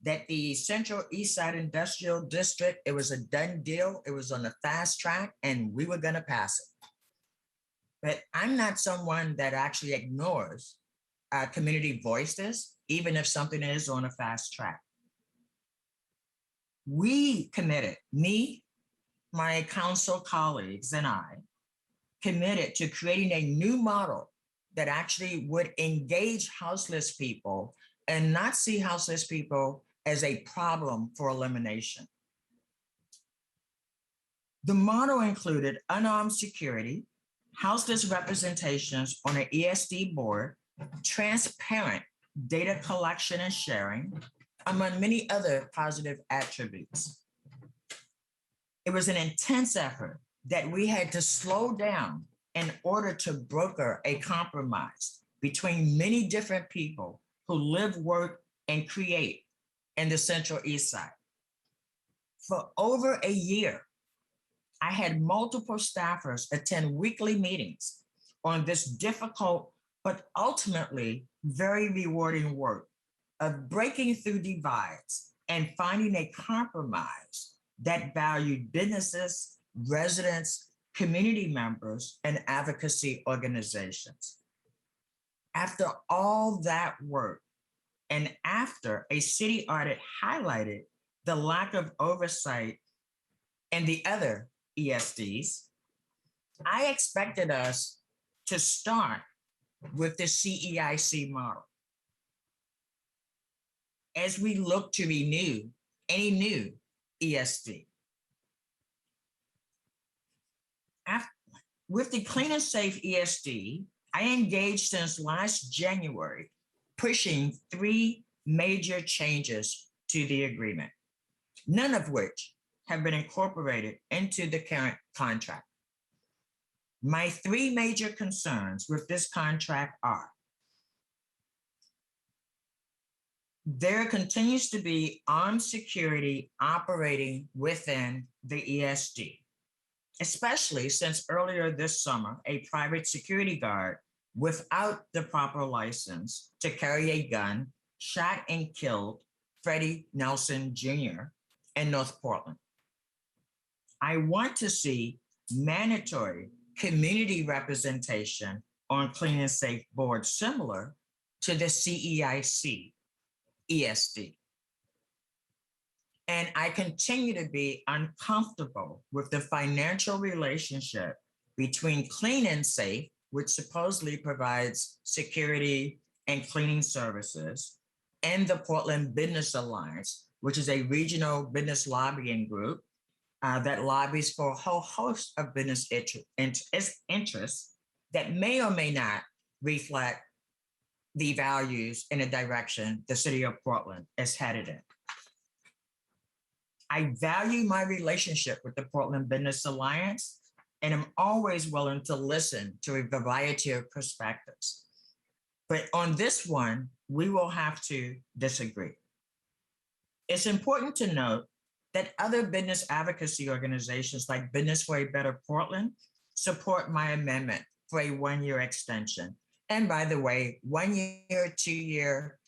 that the Central East Side Industrial District, it was a done deal. It was on the fast track and we were going to pass it. But I'm not someone that actually ignores community voices, even if something is on a fast track. We committed, me, my council colleagues and I, committed to creating a new model that actually would engage houseless people and not see houseless people as a problem for elimination. The model included unarmed security, houseless representations on an ESD board, transparent data collection and sharing, among many other positive attributes. It was an intense effort that we had to slow down in order to broker a compromise between many different people who live, work, and create in the Central East Side. For over a year, I had multiple staffers attend weekly meetings on this difficult, but ultimately very rewarding work of breaking through divides and finding a compromise that valued businesses, residents, community members, and advocacy organizations. After all that work, and after a city audit highlighted the lack of oversight in the other ESDs, I expected us to start with the CEIC model. As we look to renew any new ESD. With the Clean and Safe ESD, I engaged since last January pushing 3 major changes to the agreement, none of which have been incorporated into the current contract. My 3 major concerns with this contract are: there continues to be armed security operating within the ESD, especially since earlier this summer, a private security guard without the proper license to carry a gun shot and killed Freddie Nelson Jr. in North Portland. I want to see mandatory community representation on clean and safe boards similar to the CEIC ESD. And I continue to be uncomfortable with the financial relationship between Clean and Safe, which supposedly provides security and cleaning services, and the Portland Business Alliance, which is a regional business lobbying group that lobbies for a whole host of business interests that may or may not reflect the values and the direction the city of Portland is headed in. I value my relationship with the Portland Business Alliance, and I'm always willing to listen to a variety of perspectives. But on this one, we will have to disagree. It's important to note that other business advocacy organizations like Business for a Better Portland support my amendment for a 1-year extension. And by the way, 1 year, 2 year,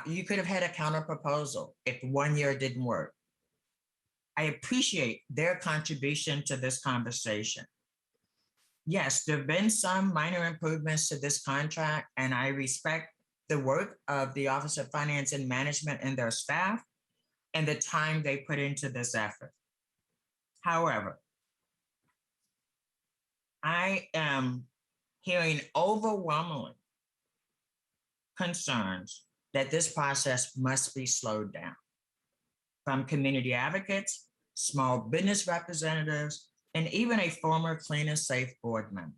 you could have had a counter proposal if 1 year didn't work. I appreciate their contribution to this conversation. Yes, there have been some minor improvements to this contract, and I respect the work of the Office of Finance and Management and their staff and the time they put into this effort. However, I am hearing overwhelmingly concerns that this process must be slowed down from community advocates, small business representatives, and even a former Clean and Safe board member.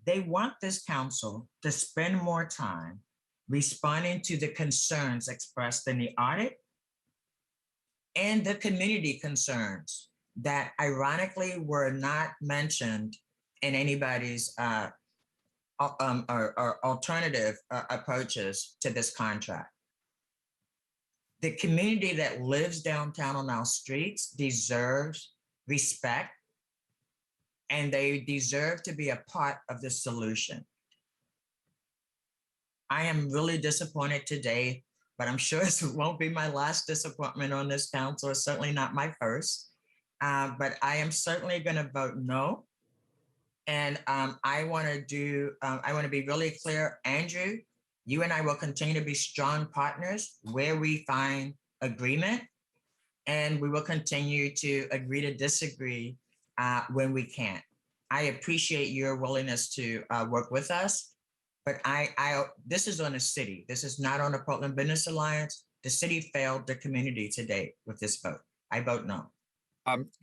They want this council to spend more time responding to the concerns expressed in the audit and the community concerns that ironically were not mentioned in anybody's or alternative approaches to this contract. The community that lives downtown on our streets deserves respect, and they deserve to be a part of the solution. I am really disappointed today, but I'm sure it won't be my last disappointment on this council. It's certainly not my first, but I am certainly going to vote no. And I want to be really clear, Andrew, you and I will continue to be strong partners where we find agreement, and we will continue to agree to disagree when we can't. I appreciate your willingness to work with us, but this is on the city. This is not on the Portland Business Alliance. The city failed the community today with this vote. I vote no.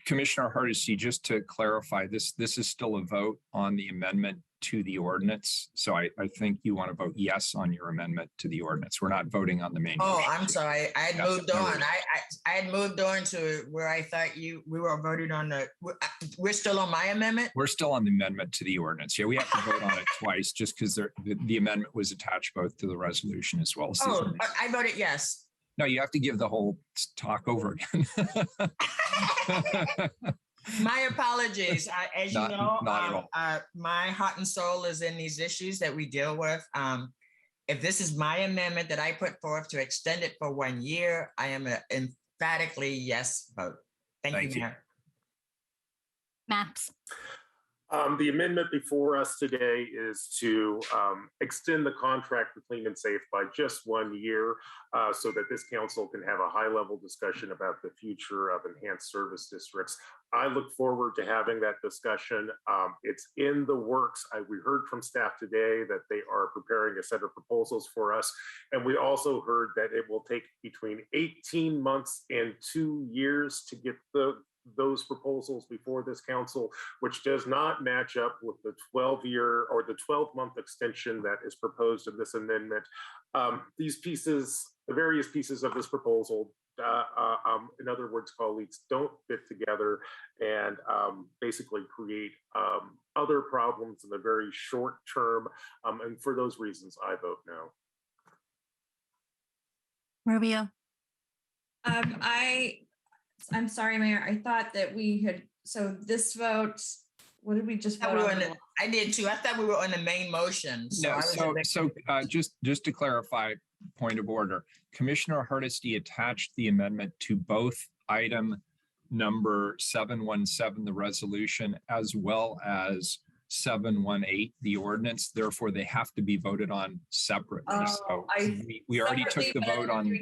Commissioner Hardesty, just to clarify, this is still a vote on the amendment to the ordinance. So I think you want to vote yes on your amendment to the ordinance. We're not voting on the main. Oh, I'm sorry. I had moved on. I had moved on to where I thought we were voting on we're still on my amendment? We're still on the amendment to the ordinance. Yeah, we have to vote on it twice just because the amendment was attached both to the resolution as well as the ordinance. I voted yes. No, you have to give the whole talk over again. My apologies. As you know, my heart and soul is in these issues that we deal with. If this is my amendment that I put forth to extend it for 1 year, I am an emphatically yes vote. Thank you, Mayor. Maps. The amendment before us today is to extend the contract for Clean and Safe by just 1 year so that this council can have a high-level discussion about the future of enhanced service districts. I look forward to having that discussion. It's in the works. We heard from staff today that they are preparing a set of proposals for us. And we also heard that it will take between 18 months and 2 years to get the those proposals before this council, which does not match up with the 12-year or the 12-month extension that is proposed in this amendment. These pieces, the various pieces of this proposal, in other words, colleagues, don't fit together and basically create other problems in the very short term. And for those reasons, I vote no. Rubio. I'm sorry, Mayor. I thought that we had, so this vote, what did we just vote on? I did too. I thought we were on the main motion. No, just to clarify, point of order, Commissioner Hardesty attached the amendment to both item number 717, the resolution, as well as 718, the ordinance. Therefore, they have to be voted on separately. So we already took the vote on.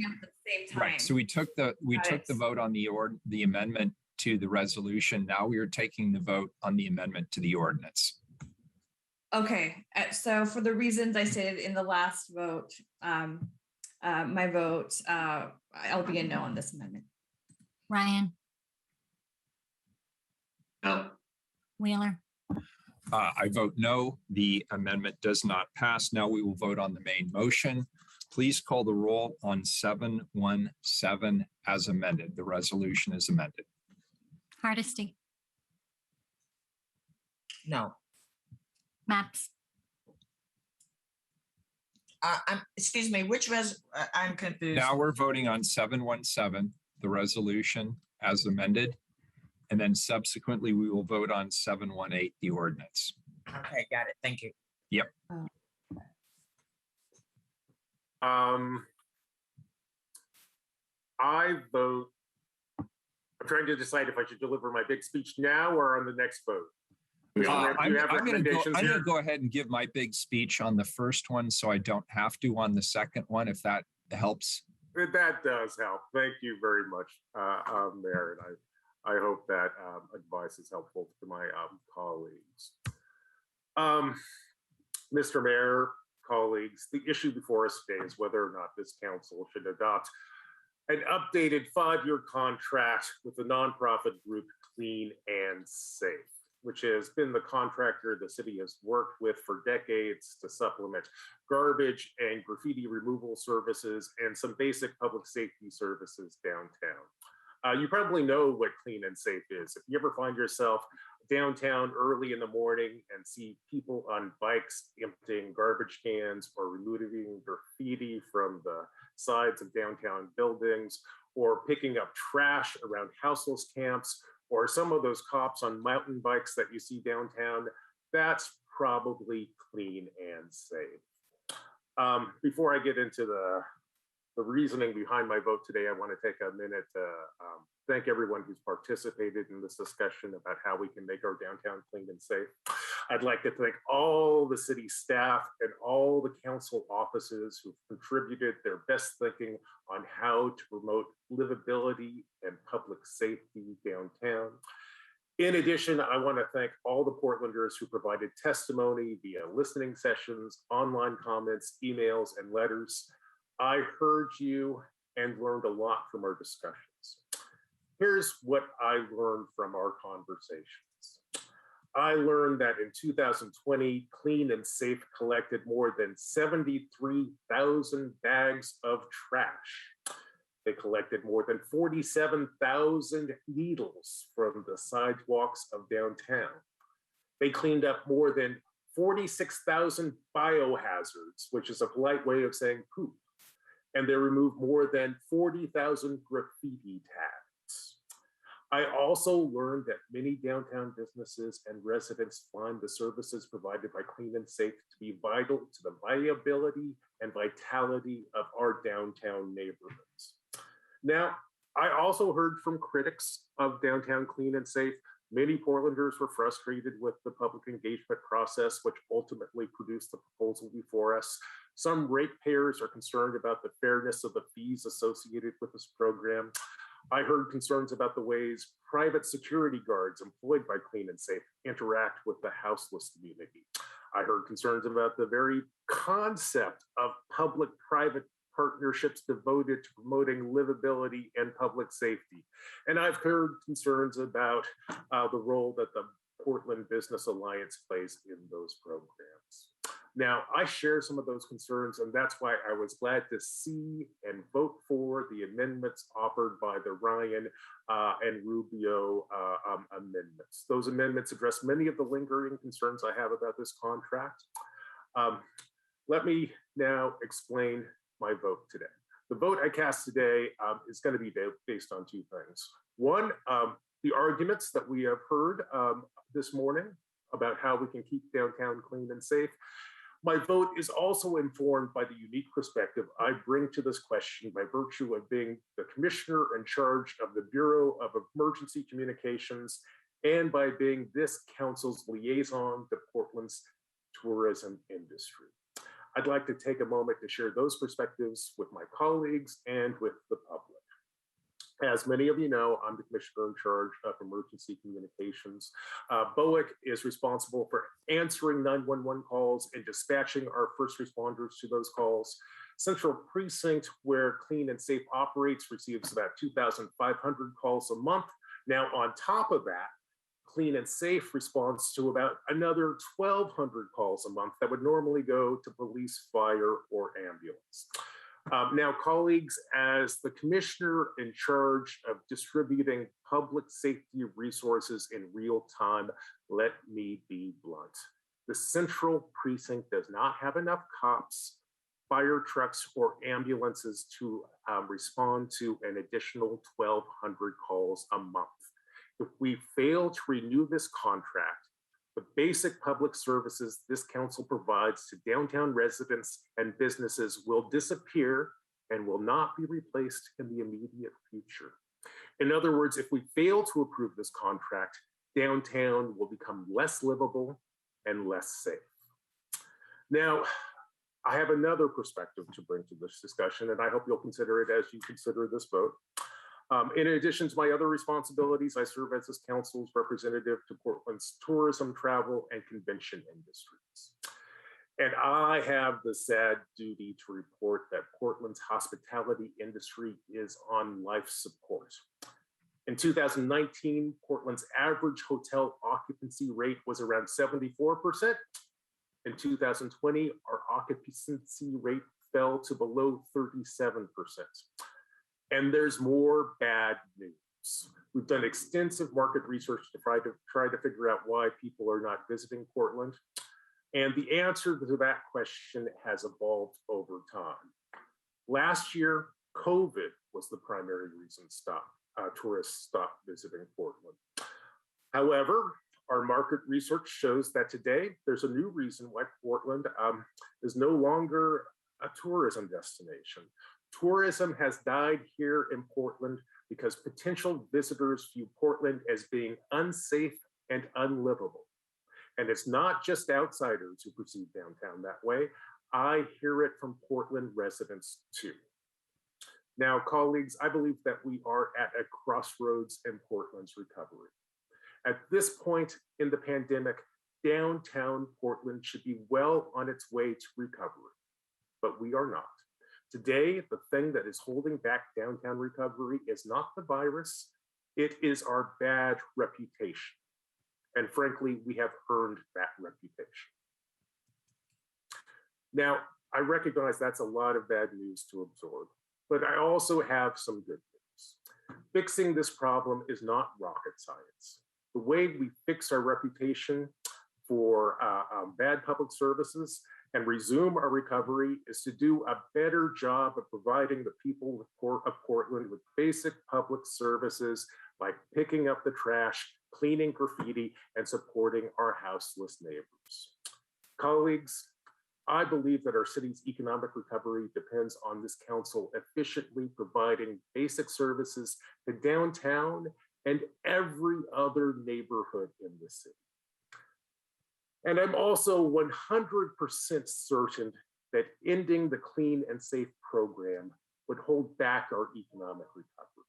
Right. So we took the vote on the amendment to the resolution. Now we are taking the vote on the amendment to the ordinance. Okay, so for the reasons I stated in the last vote, my vote, I'll be a no on this amendment. Ryan. No. Wheeler. I vote no. The amendment does not pass. Now we will vote on the main motion. Please call the roll on 717 as amended. The resolution is amended. Hardesty. No. Maps. Excuse me, I'm confused. Now we're voting on 717, the resolution as amended. And then subsequently, we will vote on 718, the ordinance. Okay, got it. Thank you. Yep. I vote, I'm trying to decide if I should deliver my big speech now or on the next vote. I'm going to go ahead and give my big speech on the first one so I don't have to on the second one, if that helps. That does help. Thank you very much, Mayor. And I hope that advice is helpful to my colleagues. Mr. Mayor, colleagues, the issue before us today is whether or not this council should adopt an updated 5-year contract with the nonprofit group Clean and Safe, which has been the contractor the city has worked with for decades to supplement garbage and graffiti removal services and some basic public safety services downtown. You probably know what Clean and Safe is. If you ever find yourself downtown early in the morning and see people on bikes emptying garbage cans or removing graffiti from the sides of downtown buildings, or picking up trash around houseless camps, or some of those cops on mountain bikes that you see downtown, that's probably Clean and Safe. Before I get into the reasoning behind my vote today, I want to take a minute to thank everyone who's participated in this discussion about how we can make our downtown clean and safe. I'd like to thank all the city staff and all the council offices who've contributed their best thinking on how to promote livability and public safety downtown. In addition, I want to thank all the Portlanders who provided testimony via listening sessions, online comments, emails, and letters. I heard you and learned a lot from our discussions. Here's what I learned from our conversations. I learned that in 2020, Clean and Safe collected more than 73,000 bags of trash. They collected more than 47,000 needles from the sidewalks of downtown. They cleaned up more than 46,000 biohazards, which is a polite way of saying poop. And they removed more than 40,000 graffiti tags. I also learned that many downtown businesses and residents find the services provided by Clean and Safe to be vital to the viability and vitality of our downtown neighborhoods. Now, I also heard from critics of downtown Clean and Safe. Many Portlanders were frustrated with the public engagement process, which ultimately produced the proposal before us. Some ratepayers are concerned about the fairness of the fees associated with this program. I heard concerns about the ways private security guards employed by Clean and Safe interact with the houseless community. I heard concerns about the very concept of public-private partnerships devoted to promoting livability and public safety. And I've heard concerns about the role that the Portland Business Alliance plays in those programs. Now, I share some of those concerns, and that's why I was glad to see and vote for the amendments offered by the Ryan and Rubio amendments. Those amendments address many of the lingering concerns I have about this contract. Let me now explain my vote today. The vote I cast today is going to be based on two things. One, the arguments that we have heard this morning about how we can keep downtown clean and safe. My vote is also informed by the unique perspective I bring to this question by virtue of being the commissioner in charge of the Bureau of Emergency Communications and by being this council's liaison to Portland's tourism industry. I'd like to take a moment to share those perspectives with my colleagues and with the public. As many of you know, I'm the commissioner in charge of emergency communications. BOEC is responsible for answering 911 calls and dispatching our first responders to those calls. Central Precinct, where Clean and Safe operates, receives about 2,500 calls a month. Now, on top of that, Clean and Safe responds to about another 1,200 calls a month that would normally go to police, fire, or ambulance. Now, colleagues, as the commissioner in charge of distributing public safety resources in real time, let me be blunt. The Central Precinct does not have enough cops, fire trucks, or ambulances to respond to an additional 1,200 calls a month. If we fail to renew this contract, the basic public services this council provides to downtown residents and businesses will disappear and will not be replaced in the immediate future. In other words, if we fail to approve this contract, downtown will become less livable and less safe. Now, I have another perspective to bring to this discussion, and I hope you'll consider it as you consider this vote. In addition to my other responsibilities, I serve as this council's representative to Portland's tourism, travel, and convention industries. And I have the sad duty to report that Portland's hospitality industry is on life support. In 2019, Portland's average hotel occupancy rate was around 74%. In 2020, our occupancy rate fell to below 37%. And there's more bad news. We've done extensive market research to try to figure out why people are not visiting Portland. And the answer to that question has evolved over time. Last year, COVID was the primary reason tourists stopped visiting Portland. However, our market research shows that today there's a new reason why Portland is no longer a tourism destination. Tourism has died here in Portland because potential visitors view Portland as being unsafe and unlivable. And it's not just outsiders who perceive downtown that way. I hear it from Portland residents too. Now, colleagues, I believe that we are at a crossroads in Portland's recovery. At this point in the pandemic, downtown Portland should be well on its way to recovery, but we are not. Today, the thing that is holding back downtown recovery is not the virus, it is our bad reputation. And frankly, we have earned that reputation. Now, I recognize that's a lot of bad news to absorb, but I also have some good news. Fixing this problem is not rocket science. The way we fix our reputation for bad public services and resume our recovery is to do a better job of providing the people of Portland with basic public services like picking up the trash, cleaning graffiti, and supporting our houseless neighbors. Colleagues, I believe that our city's economic recovery depends on this council efficiently providing basic services to downtown and every other neighborhood in the city. And I'm also 100% certain that ending the Clean and Safe program would hold back our economic recovery.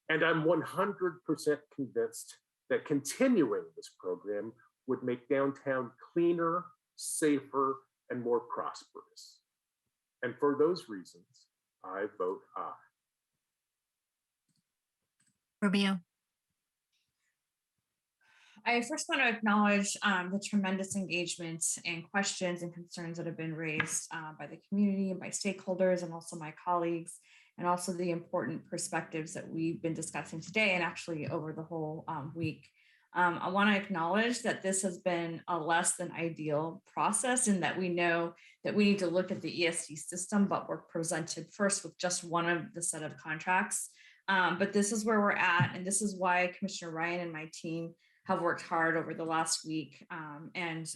And I'm 100% convinced that continuing this program would make downtown cleaner, safer, and more prosperous. And for those reasons, I vote aye. Rubio. I first want to acknowledge the tremendous engagement and questions and concerns that have been raised by the community and by stakeholders and also my colleagues, and also the important perspectives that we've been discussing today and actually over the whole week. I want to acknowledge that this has been a less than ideal process, and that we know that we need to look at the ESD system, but we're presented first with just one of the set of contracts. But this is where we're at, and this is why Commissioner Ryan and my team have worked hard over the last week and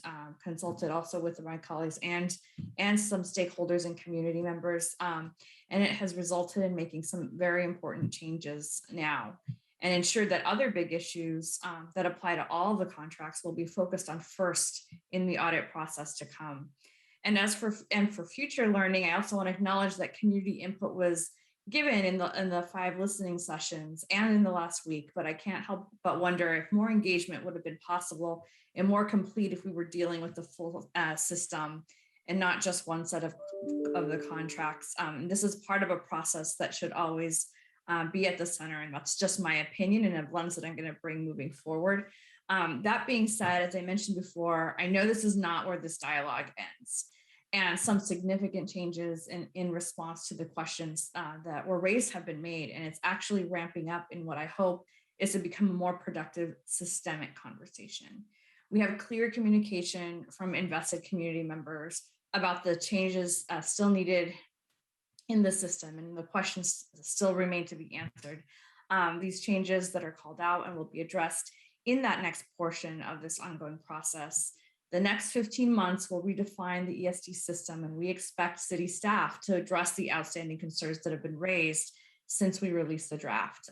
consulted also with my colleagues and some stakeholders and community members. And it has resulted in making some very important changes now, and ensured that other big issues that apply to all the contracts will be focused on first in the audit process to come. And for future learning, I also want to acknowledge that community input was given in the 5 listening sessions and in the last week, but I can't help but wonder if more engagement would have been possible and more complete if we were dealing with the full system and not just one set of the contracts. This is part of a process that should always be at the center, and that's just my opinion and a lens that I'm going to bring moving forward. That being said, as I mentioned before, I know this is not where this dialogue ends. And some significant changes in response to the questions that were raised have been made. And it's actually ramping up in what I hope is to become a more productive systemic conversation. We have clear communication from invested community members about the changes still needed in the system, and the questions still remain to be answered. These changes that are called out and will be addressed in that next portion of this ongoing process. The next 15 months will redefine the ESD system, and we expect city staff to address the outstanding concerns that have been raised since we released the draft.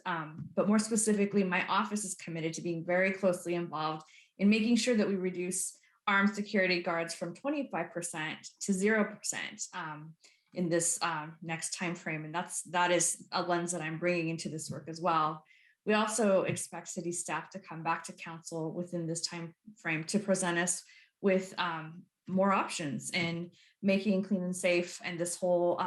But more specifically, my office is committed to being very closely involved in making sure that we reduce armed security guards from 25% to 0% in this next time frame. And that is a lens that I'm bringing into this work as well. We also expect city staff to come back to council within this time frame to present us with more options in making clean and safe and this whole,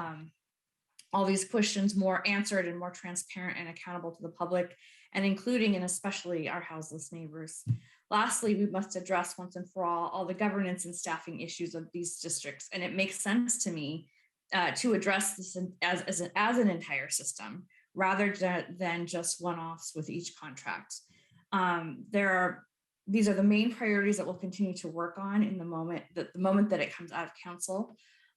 all these questions more answered and more transparent and accountable to the public, and including and especially our houseless neighbors. Lastly, we must address once and for all the governance and staffing issues of these districts. And it makes sense to me to address this as an entire system rather than just one-offs with each contract. These are the main priorities that we'll continue to work on in the moment that it comes out of council.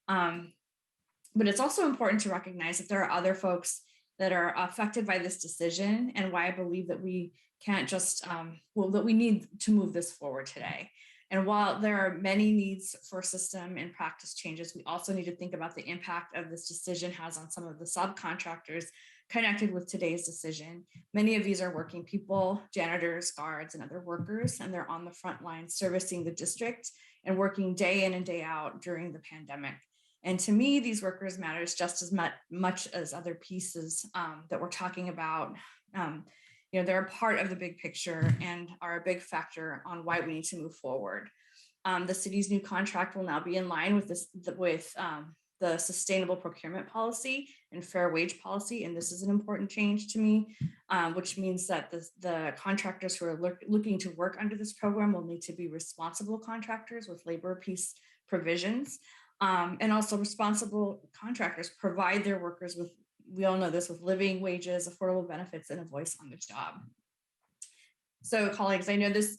But it's also important to recognize that there are other folks that are affected by this decision, and why I believe that we can't just, that we need to move this forward today. And while there are many needs for system and practice changes, we also need to think about the impact of this decision has on some of the subcontractors connected with today's decision. Many of these are working people, janitors, guards, and other workers, and they're on the front line servicing the district and working day in and day out during the pandemic. And to me, these workers matters just as much as other pieces that we're talking about. They're a part of the big picture and are a big factor on why we need to move forward. The city's new contract will now be in line with the sustainable procurement policy and fair wage policy. And this is an important change to me, which means that the contractors who are looking to work under this program will need to be responsible contractors with labor peace provisions. And also responsible contractors provide their workers with, we all know this, with living wages, affordable benefits, and a voice on the job. So colleagues, I know this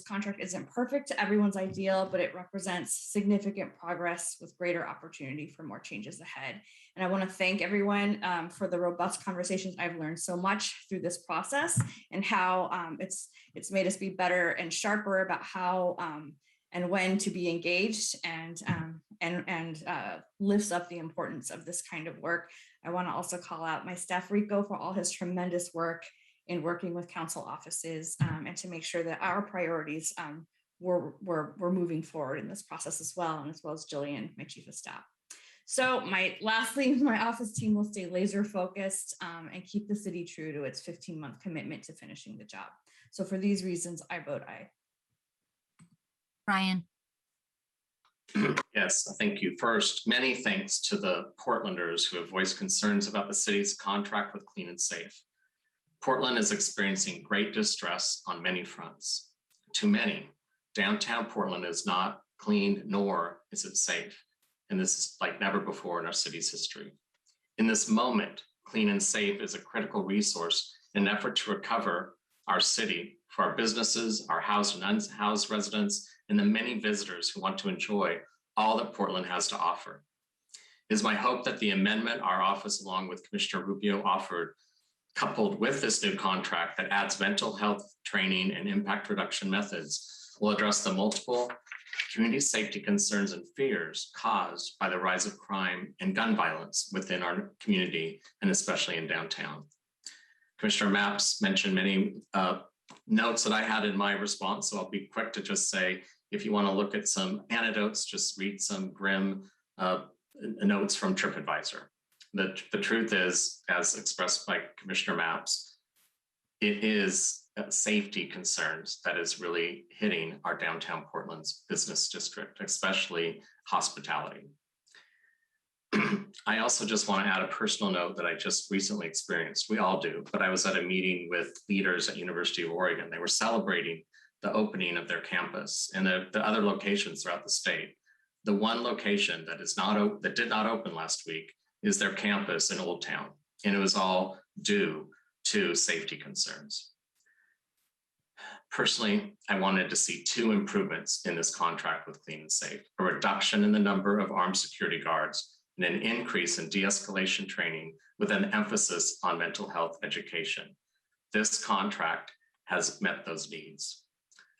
contract isn't perfect to everyone's ideal, but it represents significant progress with greater opportunity for more changes ahead. And I want to thank everyone for the robust conversations. I've learned so much through this process, and how it's made us be better and sharper about how and when to be engaged, and lifts up the importance of this kind of work. I want to also call out my staff Rico for all his tremendous work in working with council offices and to make sure that our priorities were moving forward in this process as well, and as well as Jillian, my chief of staff. So lastly, my office team will stay laser focused and keep the city true to its 15-month commitment to finishing the job. So for these reasons, I vote aye. Ryan. Yes, thank you. First, many thanks to the Portlanders who have voiced concerns about the city's contract with Clean and Safe. Portland is experiencing great distress on many fronts. To many, downtown Portland is not clean, nor is it safe. And this is like never before in our city's history. In this moment, Clean and Safe is a critical resource in an effort to recover our city for our businesses, our housed and unhoused residents, and the many visitors who want to enjoy all that Portland has to offer. It is my hope that the amendment our office, along with Commissioner Rubio, offered, coupled with this new contract that adds mental health training and impact reduction methods, will address the multiple community safety concerns and fears caused by the rise of crime and gun violence within our community, and especially in downtown. Commissioner Mapps mentioned many notes that I had in my response, so I'll be quick to just say, if you want to look at some anecdotes, just read some grim notes from TripAdvisor. The truth is, as expressed by Commissioner Mapps, it is safety concerns that is really hitting our downtown Portland's business district, especially hospitality. I also just want to add a personal note that I just recently experienced. We all do, but I was at a meeting with leaders at University of Oregon. They were celebrating the opening of their campus and the other locations throughout the state. The one location that did not open last week is their campus in Old Town, and it was all due to safety concerns. Personally, I wanted to see two improvements in this contract with Clean and Safe: a reduction in the number of armed security guards and an increase in de-escalation training with an emphasis on mental health education. This contract has met those needs.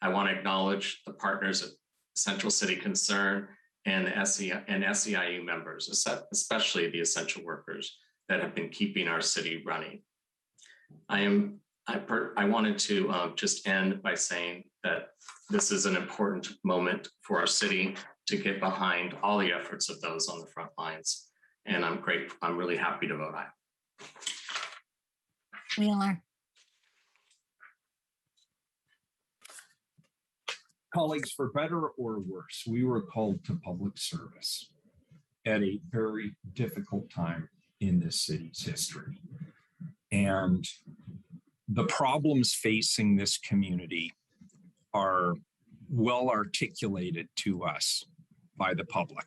I want to acknowledge the partners at Central City Concern and the SEIU members, especially the essential workers that have been keeping our city running. I wanted to just end by saying that this is an important moment for our city to get behind all the efforts of those on the front lines. And I'm really happy to vote aye. Wheeler. Colleagues, for better or worse, we were called to public service at a very difficult time in this city's history. And the problems facing this community are well articulated to us by the public.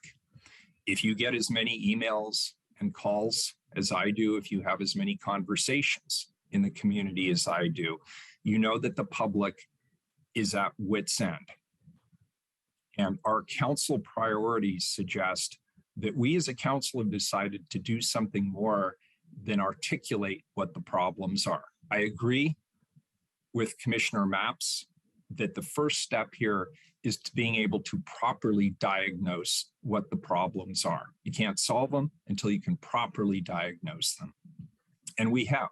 If you get as many emails and calls as I do, if you have as many conversations in the community as I do, you know that the public is at wit's end. And our council priorities suggest that we as a council have decided to do something more than articulate what the problems are. I agree with Commissioner Mapps that the first step here is to being able to properly diagnose what the problems are. You can't solve them until you can properly diagnose them. And we have.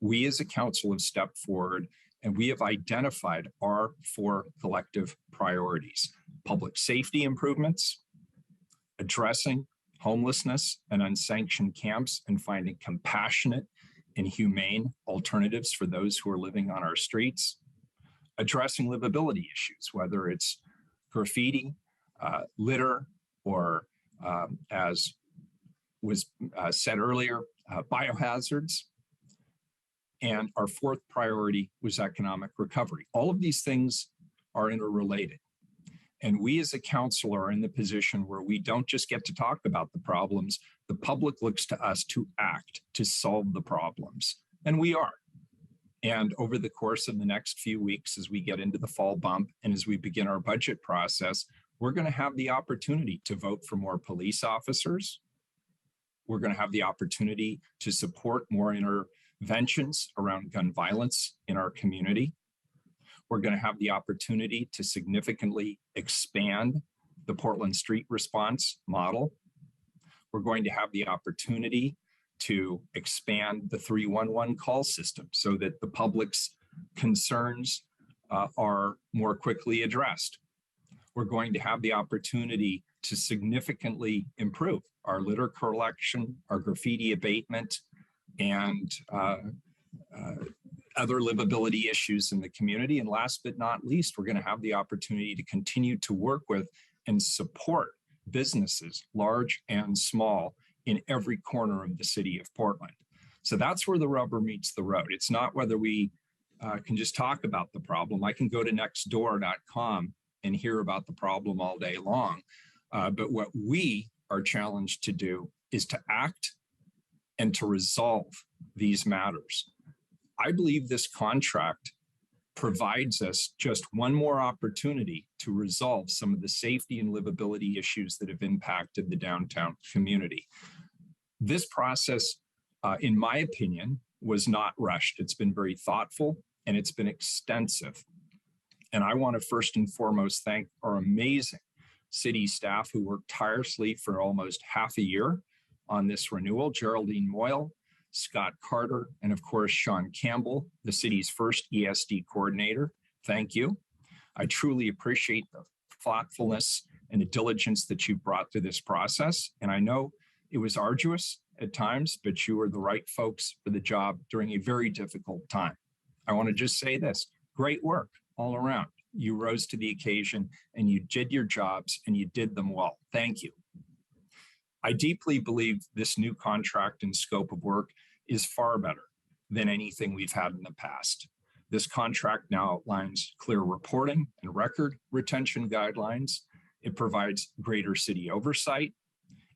We as a council have stepped forward and we have identified our 4 collective priorities: public safety improvements, addressing homelessness and unsanctioned camps, and finding compassionate and humane alternatives for those who are living on our streets, addressing livability issues, whether it's graffiti, litter, or as was said earlier, biohazards. And our 4th priority was economic recovery. All of these things are interrelated. And we as a council are in the position where we don't just get to talk about the problems. The public looks to us to act, to solve the problems. And we are. And over the course of the next few weeks, as we get into the fall bump and as we begin our budget process, we're going to have the opportunity to vote for more police officers. We're going to have the opportunity to support more interventions around gun violence in our community. We're going to have the opportunity to significantly expand the Portland Street Response model. We're going to have the opportunity to expand the 311 call system so that the public's concerns are more quickly addressed. We're going to have the opportunity to significantly improve our litter collection, our graffiti abatement, and other livability issues in the community. And last but not least, we're going to have the opportunity to continue to work with and support businesses, large and small, in every corner of the city of Portland. So that's where the rubber meets the road. It's not whether we can just talk about the problem. I can go to nextdoor.com and hear about the problem all day long. But what we are challenged to do is to act and to resolve these matters. I believe this contract provides us just one more opportunity to resolve some of the safety and livability issues that have impacted the downtown community. This process, in my opinion, was not rushed. It's been very thoughtful and it's been extensive. And I want to first and foremost thank our amazing city staff who worked tirelessly for almost half a year on this renewal. Geraldine Moyle, Scott Carter, and of course, Sean Campbell, the city's first ESD coordinator. Thank you. I truly appreciate the thoughtfulness and the diligence that you brought to this process. And I know it was arduous at times, but you were the right folks for the job during a very difficult time. I want to just say this, great work all around. You rose to the occasion and you did your jobs and you did them well. Thank you. I deeply believe this new contract and scope of work is far better than anything we've had in the past. This contract now outlines clear reporting and record retention guidelines. It provides greater city oversight.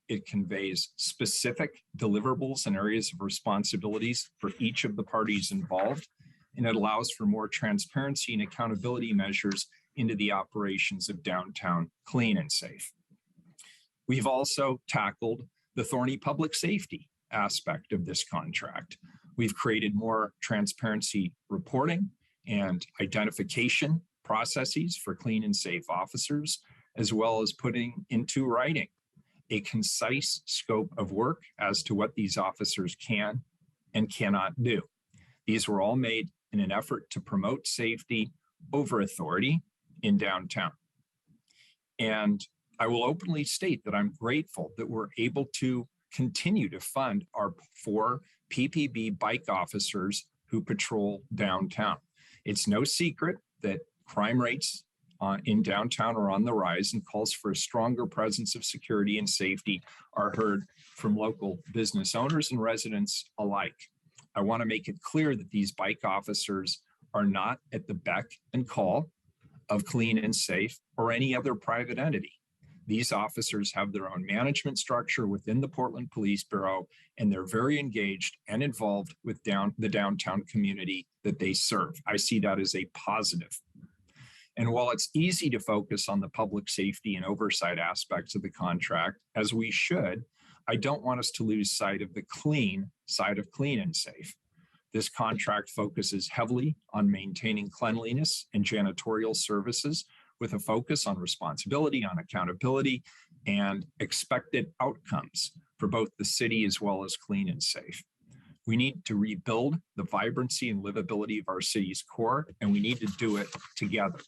It conveys specific deliverables and areas of responsibilities for each of the parties involved. And it allows for more transparency and accountability measures into the operations of downtown clean and safe. We've also tackled the thorny public safety aspect of this contract. We've created more transparency reporting and identification processes for clean and safe officers, as well as putting into writing a concise scope of work as to what these officers can and cannot do. These were all made in an effort to promote safety over authority in downtown. And I will openly state that I'm grateful that we're able to continue to fund our 4 PPB bike officers who patrol downtown. It's no secret that crime rates in downtown are on the rise, and calls for a stronger presence of security and safety are heard from local business owners and residents alike. I want to make it clear that these bike officers are not at the beck and call of Clean and Safe or any other private entity. These officers have their own management structure within the Portland Police Bureau, and they're very engaged and involved with the downtown community that they serve. I see that as a positive. And while it's easy to focus on the public safety and oversight aspects of the contract, as we should, I don't want us to lose sight of the clean side of Clean and Safe. This contract focuses heavily on maintaining cleanliness and janitorial services with a focus on responsibility, on accountability, and expected outcomes for both the city as well as Clean and Safe. We need to rebuild the vibrancy and livability of our city's core, and we need to do it together.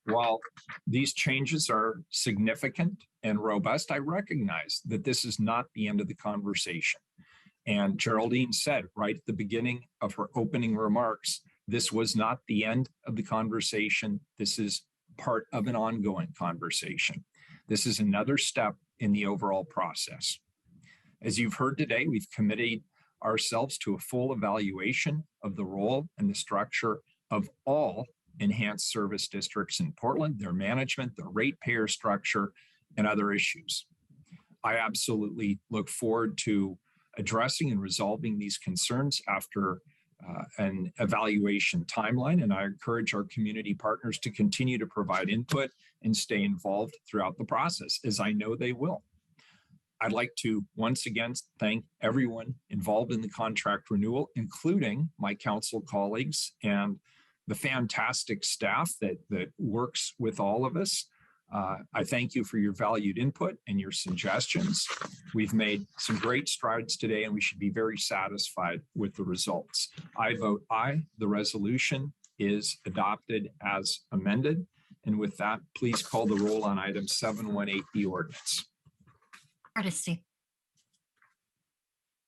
While these changes are significant and robust, I recognize that this is not the end of the conversation. And Geraldine said right at the beginning of her opening remarks, this was not the end of the conversation. This is part of an ongoing conversation. This is another step in the overall process. As you've heard today, we've committed ourselves to a full evaluation of the role and the structure of all enhanced service districts in Portland, their management, their ratepayer structure, and other issues. I absolutely look forward to addressing and resolving these concerns after an evaluation timeline, and I encourage our community partners to continue to provide input and stay involved throughout the process, as I know they will. I'd like to once again thank everyone involved in the contract renewal, including my council colleagues and the fantastic staff that works with all of us. I thank you for your valued input and your suggestions. We've made some great strides today, and we should be very satisfied with the results. I vote aye. The resolution is adopted as amended. And with that, please call the roll on item 718, the ordinance. Hardesty.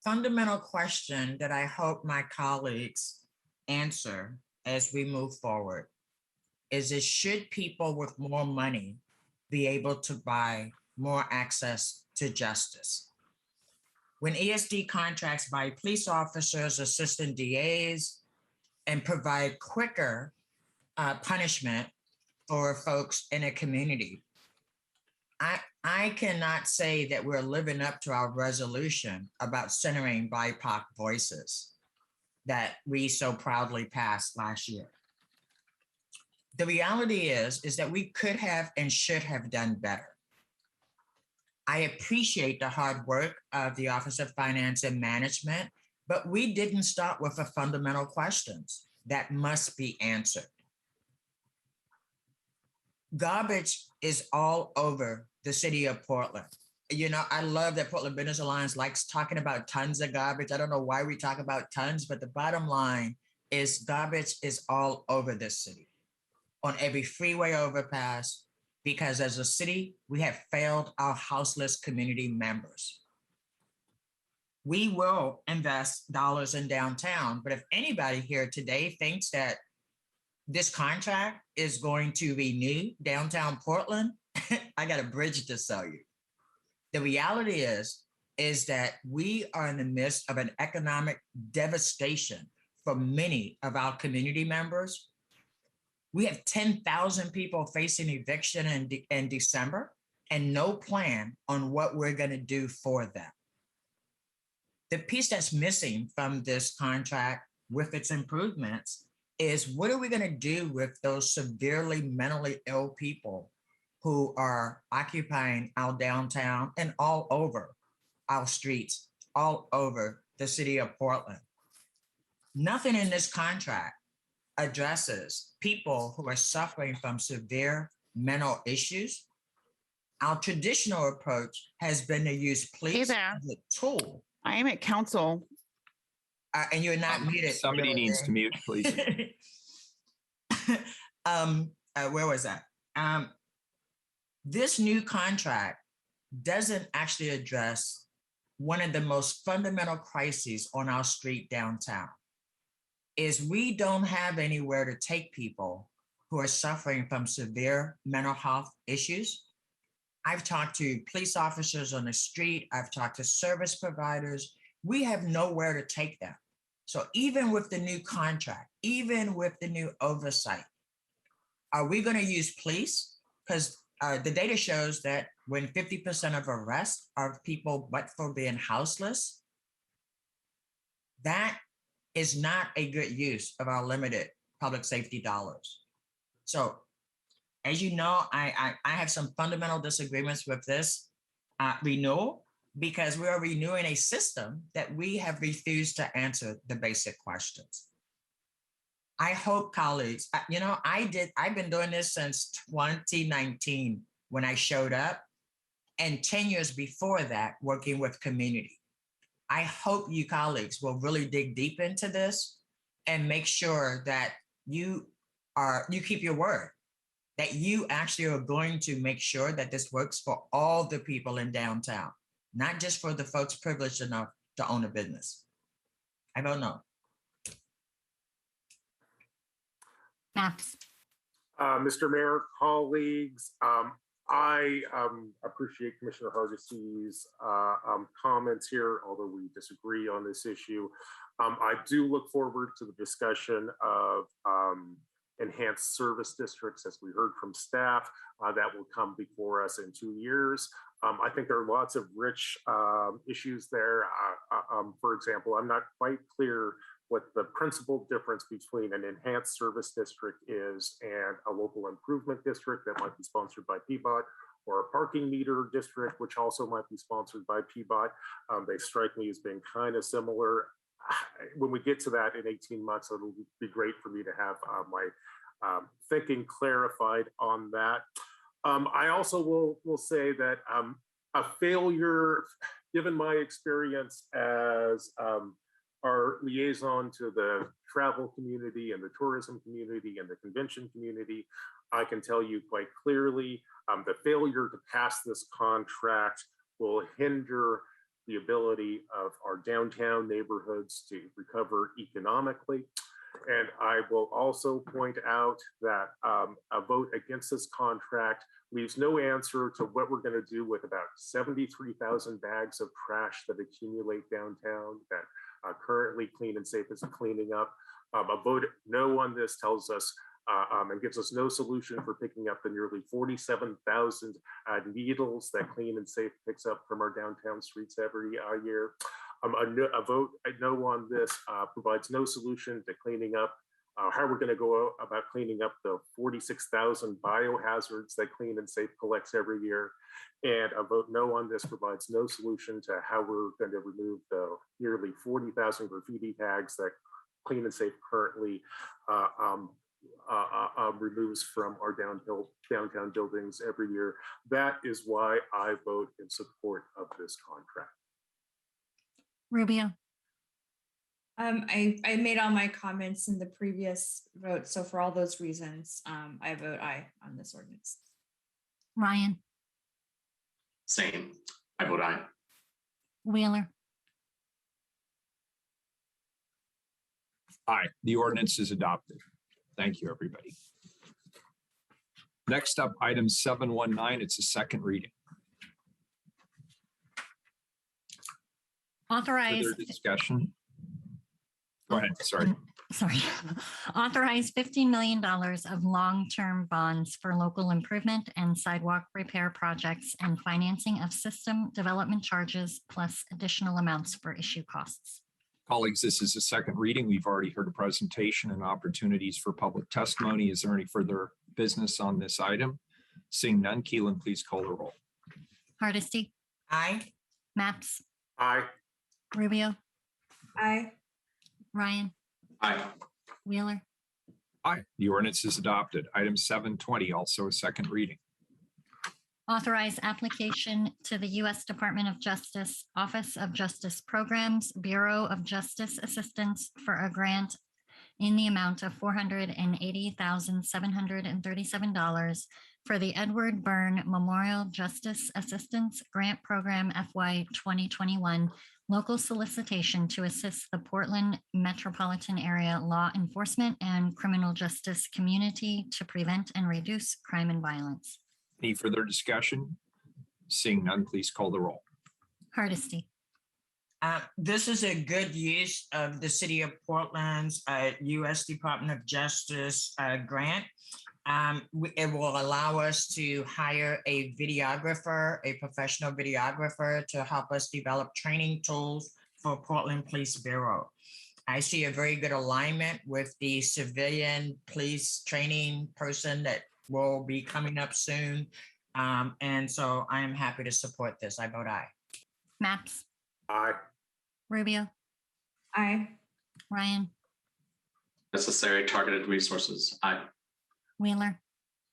Fundamental question that I hope my colleagues answer as we move forward is should people with more money be able to buy more access to justice. When ESD contracts by police officers, assistant DAs, and provide quicker punishment for folks in a community, I cannot say that we're living up to our resolution about centering BIPOC voices that we so proudly passed last year. The reality is that we could have and should have done better. I appreciate the hard work of the Office of Finance and Management, but we didn't start with the fundamental questions that must be answered. Garbage is all over the city of Portland. You know, I love that Portland Business Alliance likes talking about tons of garbage. I don't know why we talk about tons, but the bottom line is garbage is all over this city, on every freeway overpass, because as a city, we have failed our houseless community members. We will invest dollars in downtown, but if anybody here today thinks that this contract is going to renew downtown Portland, I got a bridge to sell you. The reality is that we are in the midst of an economic devastation for many of our community members. We have 10,000 people facing eviction in December and no plan on what we're going to do for them. The piece that's missing from this contract with its improvements is what are we going to do with those severely mentally ill people who are occupying our downtown and all over our streets, all over the city of Portland. Nothing in this contract addresses people who are suffering from severe mental issues. Our traditional approach has been to use police as a tool. I am at council. And you're not muted. Somebody needs to mute, please. Where was that? This new contract doesn't actually address one of the most fundamental crises on our street downtown. Is we don't have anywhere to take people who are suffering from severe mental health issues. I've talked to police officers on the street. I've talked to service providers. We have nowhere to take them. So even with the new contract, even with the new oversight, are we going to use police? Because the data shows that when 50% of arrests are people but for being houseless, that is not a good use of our limited public safety dollars. So as you know, I have some fundamental disagreements with this renewal, because we are renewing a system that we have refused to answer the basic questions. I hope colleagues, I've been doing this since 2019 when I showed up, and 10 years before that, working with community. I hope you colleagues will really dig deep into this and make sure that you keep your word, that you actually are going to make sure that this works for all the people in downtown, not just for the folks privileged enough to own a business. I don't know. Maps. Mr. Mayor, colleagues, I appreciate Commissioner Hardesty's comments here, although we disagree on this issue. I do look forward to the discussion of enhanced service districts, as we heard from staff, that will come before us in 2 years. I think there are lots of rich issues there. For example, I'm not quite clear what the principal difference between an enhanced service district is and a local improvement district that might be sponsored by PBOT, or a parking meter district, which also might be sponsored by PBOT. They strike me as being kind of similar. When we get to that in 18 months, it'll be great for me to have my thinking clarified on that. I also will say that a failure, given my experience as our liaison to the travel community and the tourism community and the convention community, I can tell you quite clearly, the failure to pass this contract will hinder the ability of our downtown neighborhoods to recover economically. And I will also point out that a vote against this contract leaves no answer to what we're going to do with about 73,000 bags of trash that accumulate downtown that currently Clean and Safe is cleaning up. A vote no on this tells us and gives us no solution for picking up the nearly 47,000 needles that Clean and Safe picks up from our downtown streets every year. A vote no on this provides no solution to cleaning up how we're going to go about cleaning up the 46,000 biohazards that Clean and Safe collects every year. And a vote no on this provides no solution to how we're going to remove the nearly 40,000 graffiti tags that Clean and Safe currently removes from our downtown buildings every year. That is why I vote in support of this contract. Rubio. I made all my comments in the previous vote. So for all those reasons, I vote aye on this ordinance. Ryan. Same. I vote aye. Wheeler. Aye. The ordinance is adopted. Thank you, everybody. Next up, item 719. It's a second reading. Authorize. Further discussion? Go ahead. Sorry. Sorry. Authorize $15 million of long-term bonds for local improvement and sidewalk repair projects and financing of system development charges plus additional amounts for issue costs. Colleagues, this is a second reading. We've already heard a presentation and opportunities for public testimony. Is there any further business on this item? Seeing none, Keelan, please call the roll. Hardesty. Aye. Maps. Aye. Rubio. Aye. Ryan. Aye. Wheeler. Aye. The ordinance is adopted. Item 720, also a second reading. Authorize application to the U.S. Department of Justice, Office of Justice Programs, Bureau of Justice Assistance for a grant in the amount of $480,737 for the Edward Byrne Memorial Justice Assistance Grant Program FY 2021 local solicitation to assist the Portland metropolitan area law enforcement and criminal justice community to prevent and reduce crime and violence. Any further discussion? Seeing none, please call the roll. Hardesty. This is a good use of the City of Portland's U.S. Department of Justice grant. It will allow us to hire a videographer, a professional videographer to help us develop training tools for Portland Police Bureau. I see a very good alignment with the civilian police training person that will be coming up soon. And so I am happy to support this. I vote aye. Maps. Aye. Rubio. Aye. Ryan. Necessary targeted resources. Aye. Wheeler.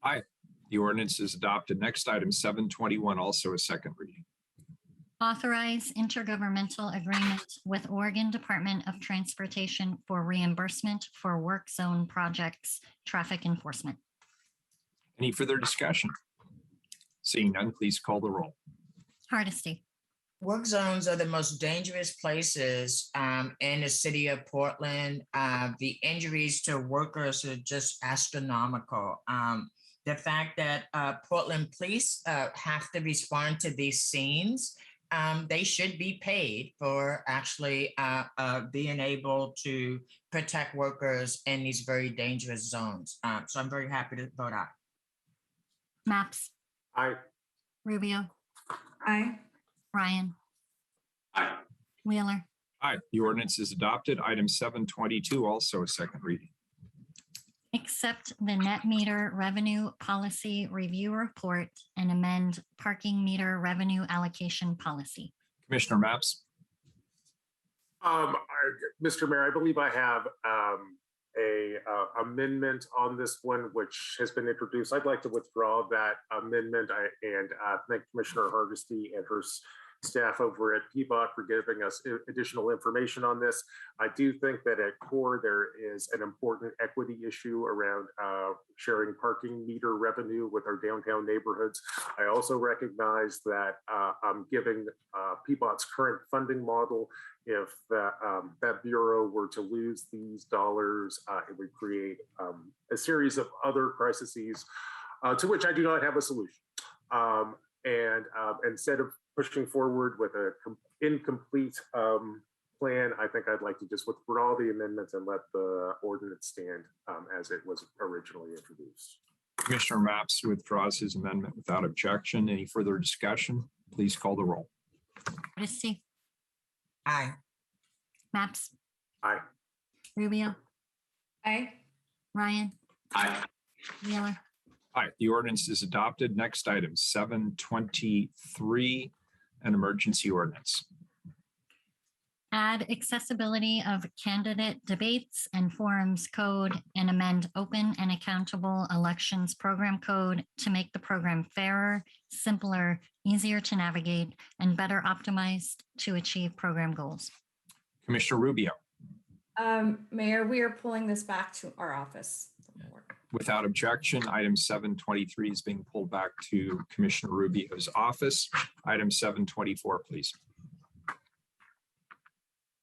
Aye. The ordinance is adopted. Next item 721, also a second reading. Authorize intergovernmental agreement with Oregon Department of Transportation for reimbursement for work zone projects, traffic enforcement. Any further discussion? Seeing none, please call the roll. Hardesty. Work zones are the most dangerous places in the city of Portland. The injuries to workers are just astronomical. The fact that Portland police have to respond to these scenes, they should be paid for actually being able to protect workers in these very dangerous zones. So I'm very happy to vote aye. Maps. Aye. Rubio. Aye. Ryan. Aye. Wheeler. Aye. The ordinance is adopted. Item 722, also a second reading. Accept the net meter revenue policy review report and amend parking meter revenue allocation policy. Commissioner Maps. Mr. Mayor, I believe I have a amendment on this one, which has been introduced. I'd like to withdraw that amendment and thank Commissioner Hardesty and her staff over at PBOT for giving us additional information on this. I do think that at core, there is an important equity issue around sharing parking meter revenue with our downtown neighborhoods. I also recognize that giving PBOT's current funding model if that bureau were to lose these dollars, it would create a series of other crises to which I do not have a solution. Instead of pushing forward with an incomplete plan, I think I'd like to just withdraw the amendments and let the ordinance stand as it was originally introduced. Commissioner Maps withdraws his amendment without objection. Any further discussion? Please call the roll. Hardesty, Aye. Maps, Aye. Rubio, Aye. Ryan, Aye. Wheeler. Aye, the ordinance is adopted. Next item, 723, an emergency ordinance. Add accessibility of candidate debates and forums code and amend open and accountable elections program code to make the program fairer, simpler, easier to navigate, and better optimized to achieve program goals. Commissioner Rubio. Mayor, we are pulling this back to our office. Without objection, item 723 is being pulled back to Commissioner Rubio's office. Item 724, please.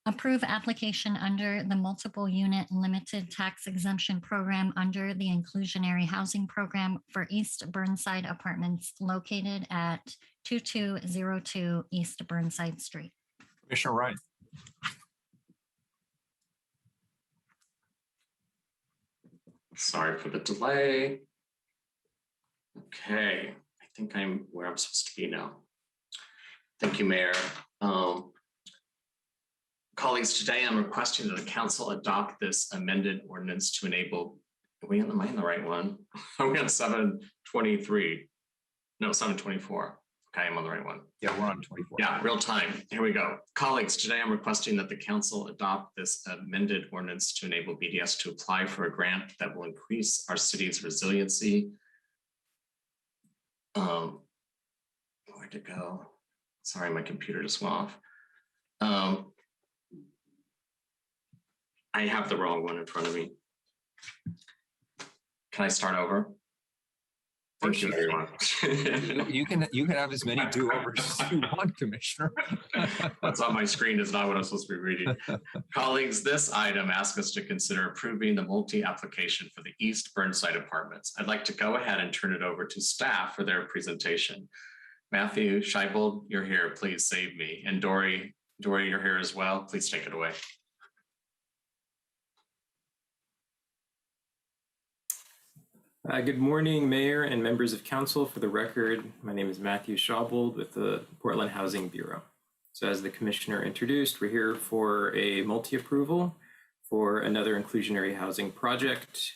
Approve application under the multiple unit limited tax exemption program under the inclusionary housing program for East Burnside Apartments located at 2202 East Burnside Street. Commissioner Ryan. Sorry for the delay. Okay, I think I'm where I'm supposed to be now. Thank you, Mayor. Colleagues, today I'm requesting that the council adopt this amended ordinance to enable, am I in the right one? Are we on 723? No, 724. Okay, I'm on the right one. Yeah, we're on 24. Yeah, real time. Here we go. Colleagues, today I'm requesting that the council adopt this amended ordinance to enable BDS to apply for a grant that will increase our city's resiliency. Where'd it go? Sorry, my computer just went off. I have the wrong one in front of me. Can I start over? Thank you, everyone. You can have as many do-overs as you want, Commissioner. What's on my screen is not what I'm supposed to be reading. Colleagues, this item asks us to consider approving the multi-application for the East Burnside Apartments. I'd like to go ahead and turn it over to staff for their presentation. Matthew Scheibold, you're here. Please save me. And Dory, you're here as well. Please take it away. Good morning, Mayor and members of Council. For the record, my name is Matthew Schaubold with the Portland Housing Bureau. So as the Commissioner introduced, we're here for a multi-approval for another inclusionary housing project.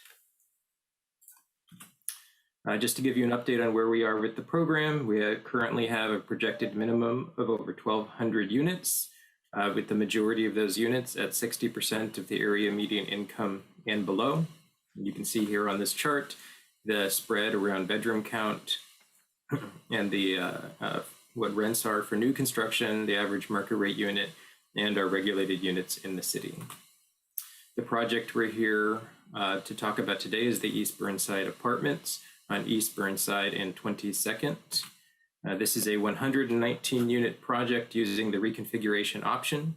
Just to give you an update on where we are with the program, we currently have a projected minimum of over 1,200 units, with the majority of those units at 60% of the area median income and below. You can see here on this chart the spread around bedroom count and the what rents are for new construction, the average market rate unit, and our regulated units in the city. The project we're here to talk about today is the East Burnside Apartments on East Burnside and 22nd. This is a 119 unit project using the reconfiguration option.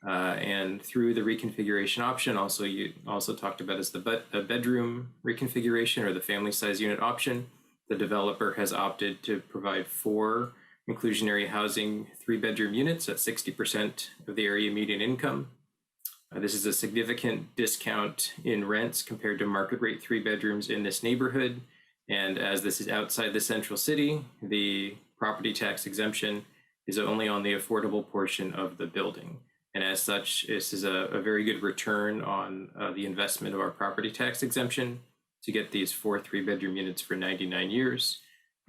And through the reconfiguration option, you also talked about as the bedroom reconfiguration or the family size unit option. The developer has opted to provide 4 inclusionary housing 3-bedroom units at 60% of the area median income. This is a significant discount in rents compared to market rate 3 bedrooms in this neighborhood. And as this is outside the central city, the property tax exemption is only on the affordable portion of the building. And as such, this is a very good return on the investment of our property tax exemption to get these 4 3-bedroom units for 99 years.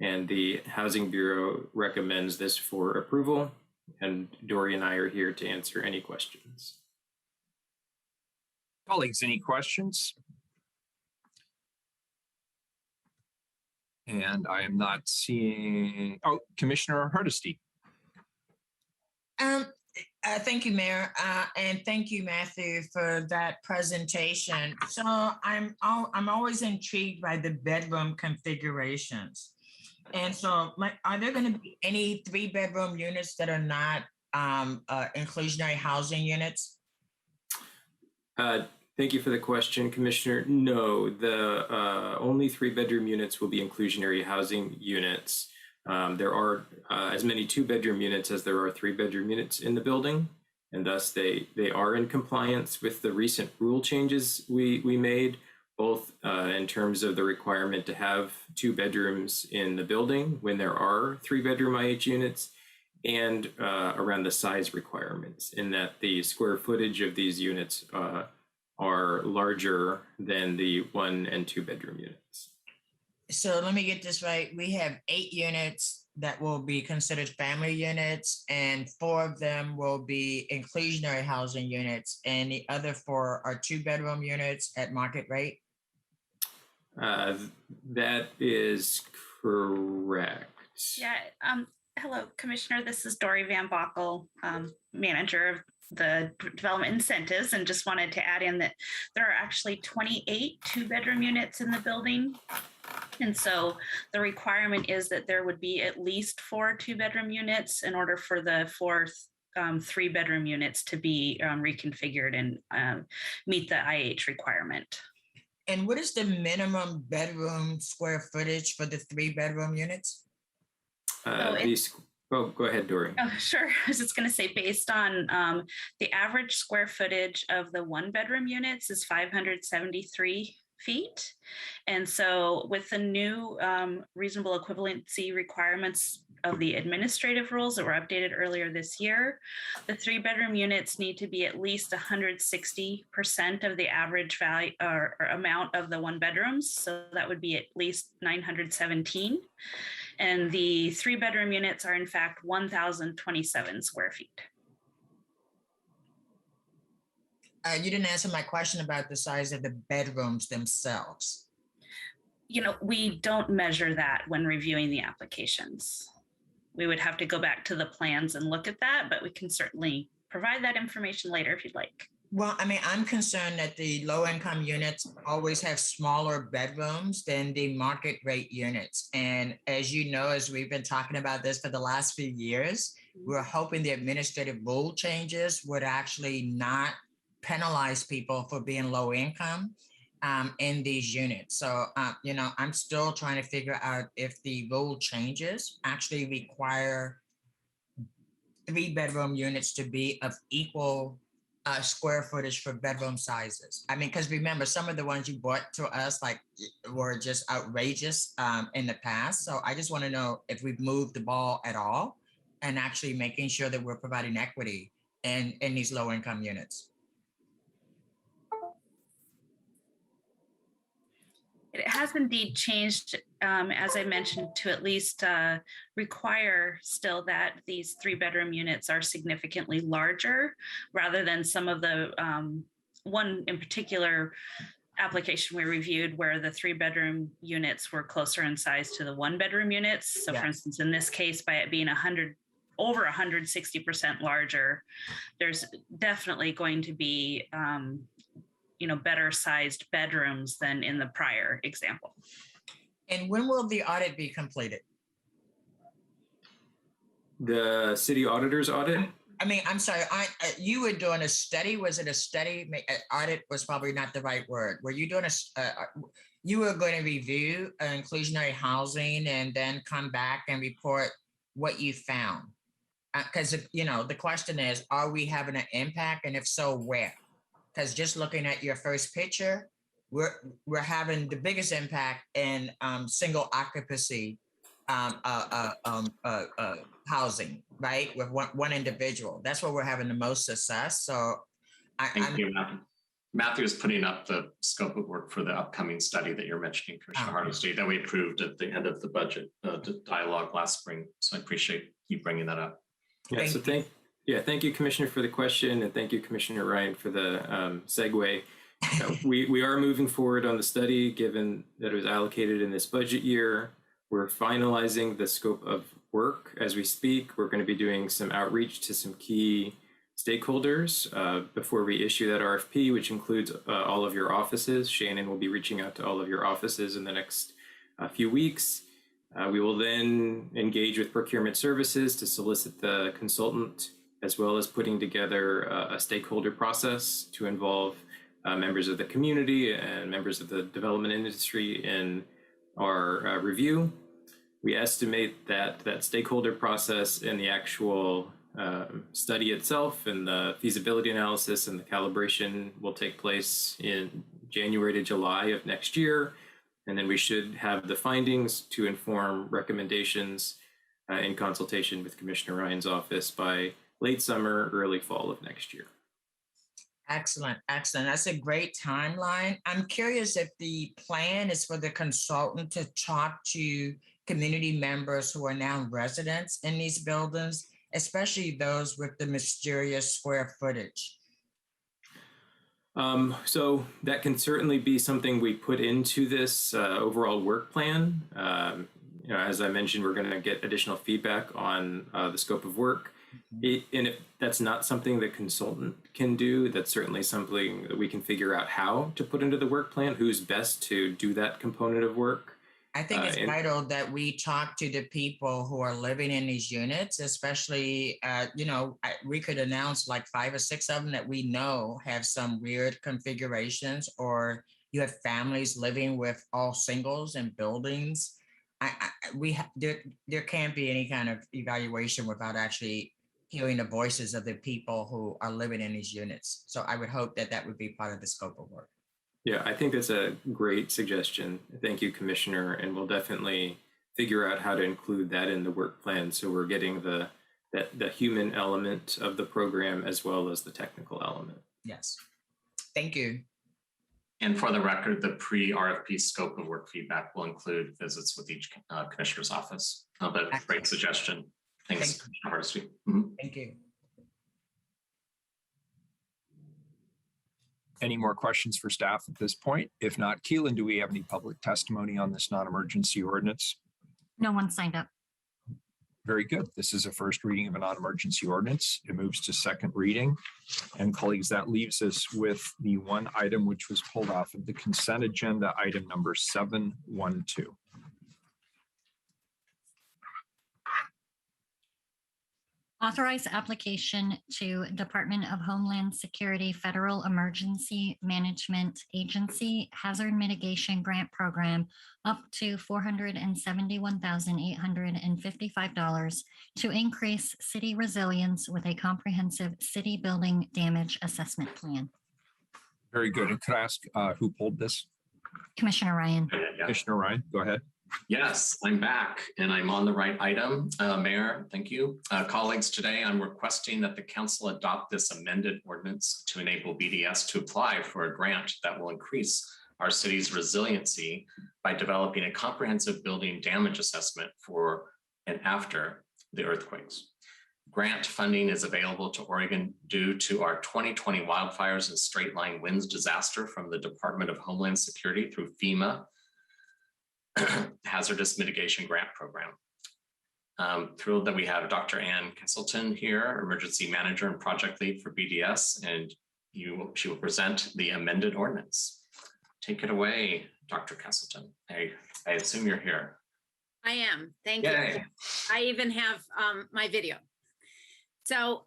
And the Housing Bureau recommends this for approval. And Dory and I are here to answer any questions. Colleagues, any questions? And I am not seeing, Commissioner Hardesty. Thank you, Mayor, and thank you, Matthew, for that presentation. So I'm always intrigued by the bedroom configurations. And so are there going to be any 3-bedroom units that are not inclusionary housing units? Thank you for the question, Commissioner. No, the only 3-bedroom units will be inclusionary housing units. There are as many 2-bedroom units as there are 3-bedroom units in the building, and thus they are in compliance with the recent rule changes we made, both in terms of the requirement to have 2 bedrooms in the building when there are 3-bedroom IH units, and around the size requirements, in that the square footage of these units are larger than the 1 and 2-bedroom units. So let me get this right. We have 8 units that will be considered family units, and 4 of them will be inclusionary housing units, and the other 4 are 2-bedroom units at market rate? That is correct. Yeah. Hello, Commissioner. This is Dory Van Bockel, manager of the development incentives, and just wanted to add in that there are actually 28 2-bedroom units in the building. And so the requirement is that there would be at least 4 2-bedroom units in order for the 4th 3-bedroom units to be reconfigured and meet the IH requirement. And what is the minimum bedroom square footage for the 3-bedroom units? Go ahead, Dory. Oh, sure. I was just going to say, based on the average square footage of the 1-bedroom units is 573 feet. And so with the new reasonable equivalency requirements of the administrative rules that were updated earlier this year, the 3-bedroom units need to be at least 160% of the average value or amount of the 1 bedrooms. So that would be at least 917. And the 3-bedroom units are in fact 1,027 square feet. You didn't answer my question about the size of the bedrooms themselves. You know, we don't measure that when reviewing the applications. We would have to go back to the plans and look at that, but we can certainly provide that information later if you'd like. Well, I mean, I'm concerned that the low-income units always have smaller bedrooms than the market rate units. And as you know, as we've been talking about this for the last few years, we're hoping the administrative rule changes would actually not penalize people for being low income in these units. So, you know, I'm still trying to figure out if the rule changes actually require 3-bedroom units to be of equal square footage for bedroom sizes. I mean, because remember, some of the ones you brought to us like were just outrageous in the past. So I just want to know if we've moved the ball at all and actually making sure that we're providing equity in these low income units. It has indeed changed, as I mentioned, to at least require still that these 3-bedroom units are significantly larger rather than some of the one in particular application we reviewed where the 3-bedroom units were closer in size to the 1-bedroom units. So for instance, in this case, by it being over 160% larger, there's definitely going to be you know, better sized bedrooms than in the prior example. And when will the audit be completed? The city auditor's audit? I mean, I'm sorry, you were doing a study. Was it a study? Audit was probably not the right word. Were you doing you were going to review inclusionary housing and then come back and report what you found? Because, you know, the question is, are we having an impact? And if so, where? Because just looking at your first picture, we're having the biggest impact in single occupancy housing, right? With one individual. That's where we're having the most success. So Thank you, Matthew. Matthew is putting up the scope of work for the upcoming study that you're mentioning, Commissioner Hardesty, that we approved at the end of the budget dialogue last spring. So I appreciate you bringing that up. Yeah, thank you, Commissioner, for the question, and thank you, Commissioner Ryan, for the segue. We are moving forward on the study, given that it was allocated in this budget year. We're finalizing the scope of work as we speak. We're going to be doing some outreach to some key stakeholders before we issue that RFP, which includes all of your offices. Shannon will be reaching out to all of your offices in the next few weeks. We will then engage with procurement services to solicit the consultant as well as putting together a stakeholder process to involve members of the community and members of the development industry in our review. We estimate that stakeholder process and the actual study itself and the feasibility analysis and the calibration will take place in January to July of next year. And then we should have the findings to inform recommendations in consultation with Commissioner Ryan's office by late summer, early fall of next year. Excellent, excellent. That's a great timeline. I'm curious if the plan is for the consultant to talk to community members who are now residents in these buildings, especially those with the mysterious square footage. So that can certainly be something we put into this overall work plan. As I mentioned, we're going to get additional feedback on the scope of work. And if that's not something the consultant can do, that's certainly something that we can figure out how to put into the work plan, who's best to do that component of work. I think it's vital that we talk to the people who are living in these units, especially, we could announce like 5 or 6 of them that we know have some weird configurations, or you have families living with all singles in buildings. There can't be any kind of evaluation without actually hearing the voices of the people who are living in these units. So I would hope that that would be part of the scope of work. Yeah, I think that's a great suggestion. Thank you, Commissioner. And we'll definitely figure out how to include that in the work plan. So we're getting the human element of the program as well as the technical element. Yes. Thank you. And for the record, the pre-RFP scope of work feedback will include visits with each commissioner's office. But great suggestion. Thanks, Commissioner Hardesty. Thank you. Any more questions for staff at this point? If not, Keelan, do we have any public testimony on this non-emergency ordinance? No one signed up. Very good. This is a first reading of a non-emergency ordinance. It moves to second reading. And colleagues, that leaves us with the one item which was pulled off of the consent agenda, item number 712. Authorize application to Department of Homeland Security Federal Emergency Management Agency Hazard Mitigation Grant Program up to $471,855 to increase city resilience with a comprehensive city building damage assessment plan. Very good. And could I ask who pulled this? Commissioner Ryan. Commissioner Ryan, go ahead. Yes, I'm back and I'm on the right item. Mayor, thank you. Colleagues, today I'm requesting that the council adopt this amended ordinance to enable BDS to apply for a grant that will increase our city's resiliency by developing a comprehensive building damage assessment for and after the earthquakes. Grant funding is available to Oregon due to our 2020 wildfires and straight line winds disaster from the Department of Homeland Security through FEMA Hazardous Mitigation Grant Program. Thrilled that we have Dr. Ann Kesselton here, Emergency Manager and Project Lead for BDS, and she will present the amended ordinance. Take it away, Dr. Kesselton. I assume you're here. I am. Thank Yay. you. I even have my video. So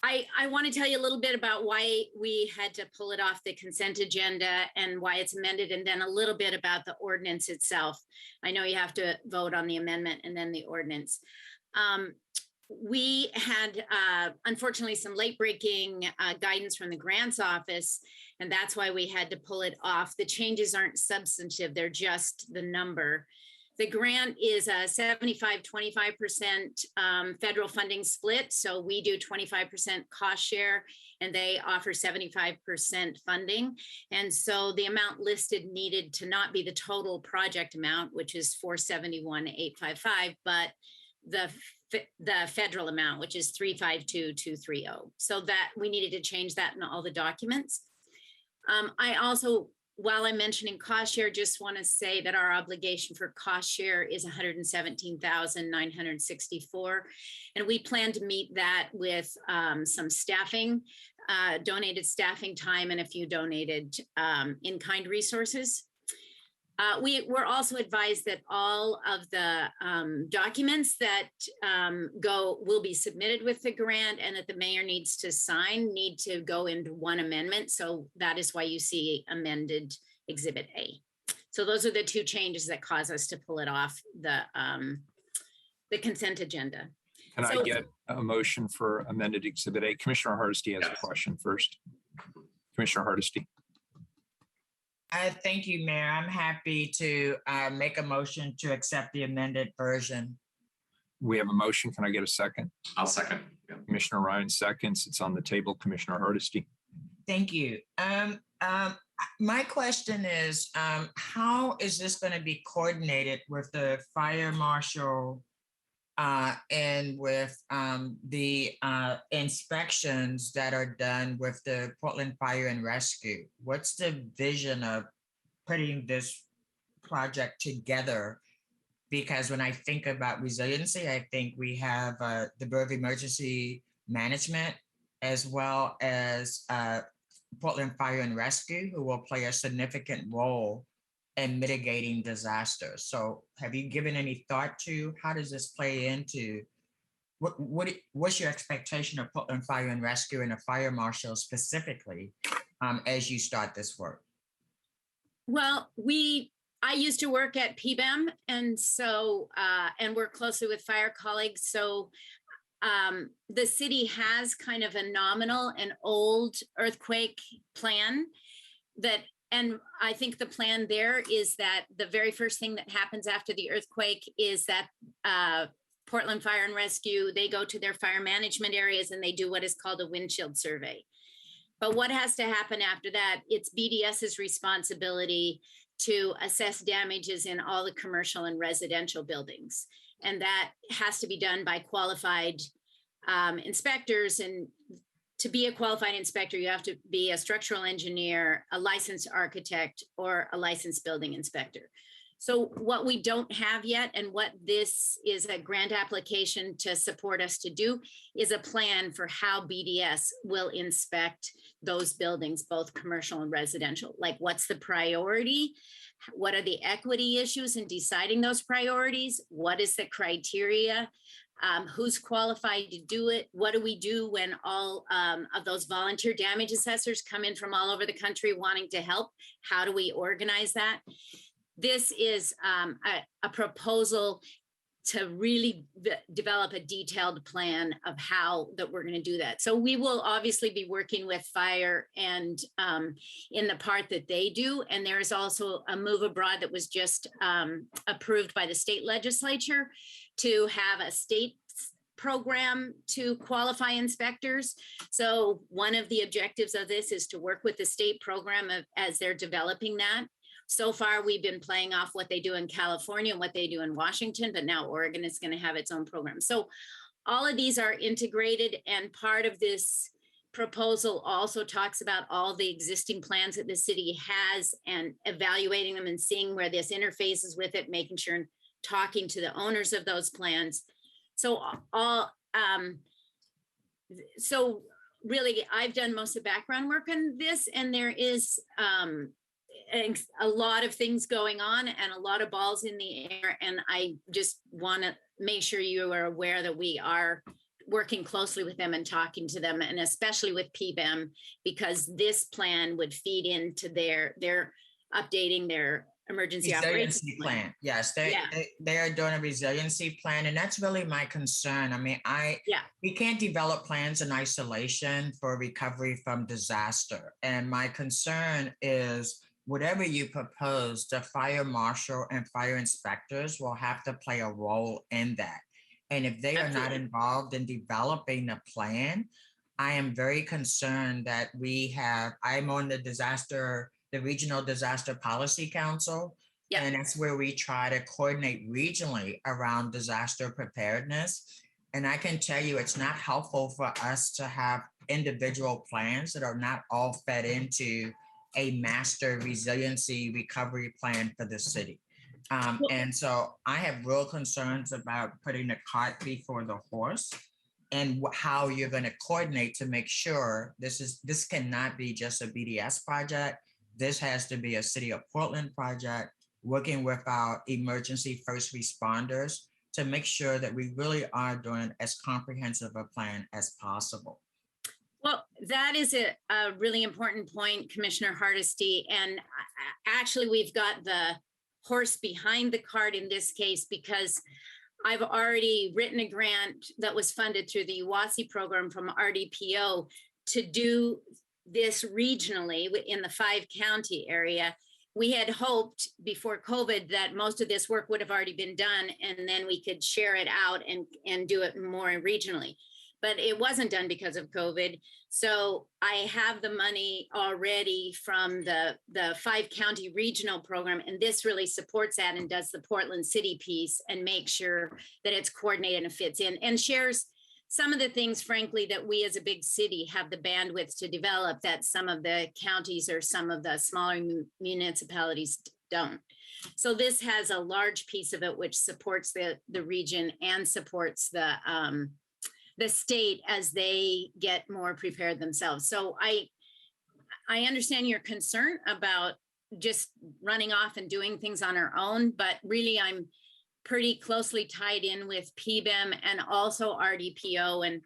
I want to tell you a little bit about why we had to pull it off the consent agenda and why it's amended, and then a little bit about the ordinance itself. I know you have to vote on the amendment and then the ordinance. We had, unfortunately, some late breaking guidance from the grants office, and that's why we had to pull it off. The changes aren't substantive, they're just the number. The grant is a 75-25% federal funding split. So we do 25% cost share and they offer 75% funding. And so the amount listed needed to not be the total project amount, which is $471,855, but the federal amount, which is $352,230. So that we needed to change that in all the documents. I also, while I'm mentioning cost share, just want to say that our obligation for cost share is $117,964. And we plan to meet that with some staffing, donated staffing time, and a few donated in-kind resources. We're also advised that all of the documents that will be submitted with the grant and that the mayor needs to sign need to go into one amendment. So that is why you see amended Exhibit A. So those are the two changes that cause us to pull it off the consent agenda. Can I get a motion for amended Exhibit A? Commissioner Hardesty has a question first. Commissioner Hardesty. Thank you, Mayor. I'm happy to make a motion to accept the amended version. We have a motion. Can I get a second? I'll second. Yeah. Commissioner Ryan seconds. It's on the table. Commissioner Hardesty. Thank you. My question is, how is this going to be coordinated with the fire marshal and with the inspections that are done with the Portland Fire and Rescue? What's the vision of putting this project together? Because when I think about resiliency, I think we have the Bureau of Emergency Management as well as Portland Fire and Rescue, who will play a significant role in mitigating disasters. So have you given any thought to how does this play into what's your expectation of Portland Fire and Rescue and a fire marshal specifically as you start this work? Well, I used to work at PBEM and so and work closely with fire colleagues. So the city has kind of a nominal and old earthquake plan and I think the plan there is that the very first thing that happens after the earthquake is that Portland Fire and Rescue, they go to their fire management areas and they do what is called a windshield survey. But what has to happen after that? It's BDS's responsibility to assess damages in all the commercial and residential buildings. And that has to be done by qualified inspectors. And to be a qualified inspector, you have to be a structural engineer, a licensed architect, or a licensed building inspector. So what we don't have yet, and what this is a grant application to support us to do, is a plan for how BDS will inspect those buildings, both commercial and residential. Like, what's the priority? What are the equity issues in deciding those priorities? What is the criteria? Who's qualified to do it? What do we do when all of those volunteer damage assessors come in from all over the country wanting to help? How do we organize that? This is a proposal to really develop a detailed plan of how that we're going to do that. So we will obviously be working with fire and in the part that they do. And there is also a move abroad that was just approved by the state legislature to have a state program to qualify inspectors. So one of the objectives of this is to work with the state program as they're developing that. So far, we've been playing off what they do in California and what they do in Washington, but now Oregon is going to have its own program. So all of these are integrated, and part of this proposal also talks about all the existing plans that the city has and evaluating them and seeing where this interfaces with it, making sure and talking to the owners of those plans. So so really, I've done most of the background work on this, and there is a lot of things going on and a lot of balls in the air. And I just want to make sure you are aware that we are working closely with them and talking to them, and especially with PBEM, because this plan would feed into their updating their emergency resiliency plan. Yes, they are doing a resiliency plan, and that's really my concern. I mean, we can't develop plans in isolation for recovery from disaster, and my concern is whatever you propose, the fire marshal and fire inspectors will have to play a role in that. And if they are not involved in developing the plan, I am very concerned that I'm on the Regional Disaster Policy Council. Yep. And that's where we try to coordinate regionally around disaster preparedness. And I can tell you, it's not helpful for us to have individual plans that are not all fed into a master resiliency recovery plan for the city. And so I have real concerns about putting the cart before the horse and how you're going to coordinate to make sure this cannot be just a BDS project. This has to be a City of Portland project. working with our emergency first responders to make sure that we really are doing as comprehensive a plan as possible. Well, that is a really important point, Commissioner Hardesty. And actually, we've got the horse behind the cart in this case, because I've already written a grant that was funded through the UWASI program from RDPO to do this regionally in the 5-county area. We had hoped before COVID that most of this work would have already been done, and then we could share it out and do it more regionally. But it wasn't done because of COVID. So I have the money already from the 5-county regional program, and this really supports that and does the Portland City piece and makes sure that it's coordinated and fits in and shares some of the things, frankly, that we as a big city have the bandwidth to develop that some of the counties or some of the smaller municipalities don't. So this has a large piece of it which supports the region and supports the state as they get more prepared themselves. So I understand your concern about just running off and doing things on our own, but really I'm pretty closely tied in with PBEM and also RDPO, and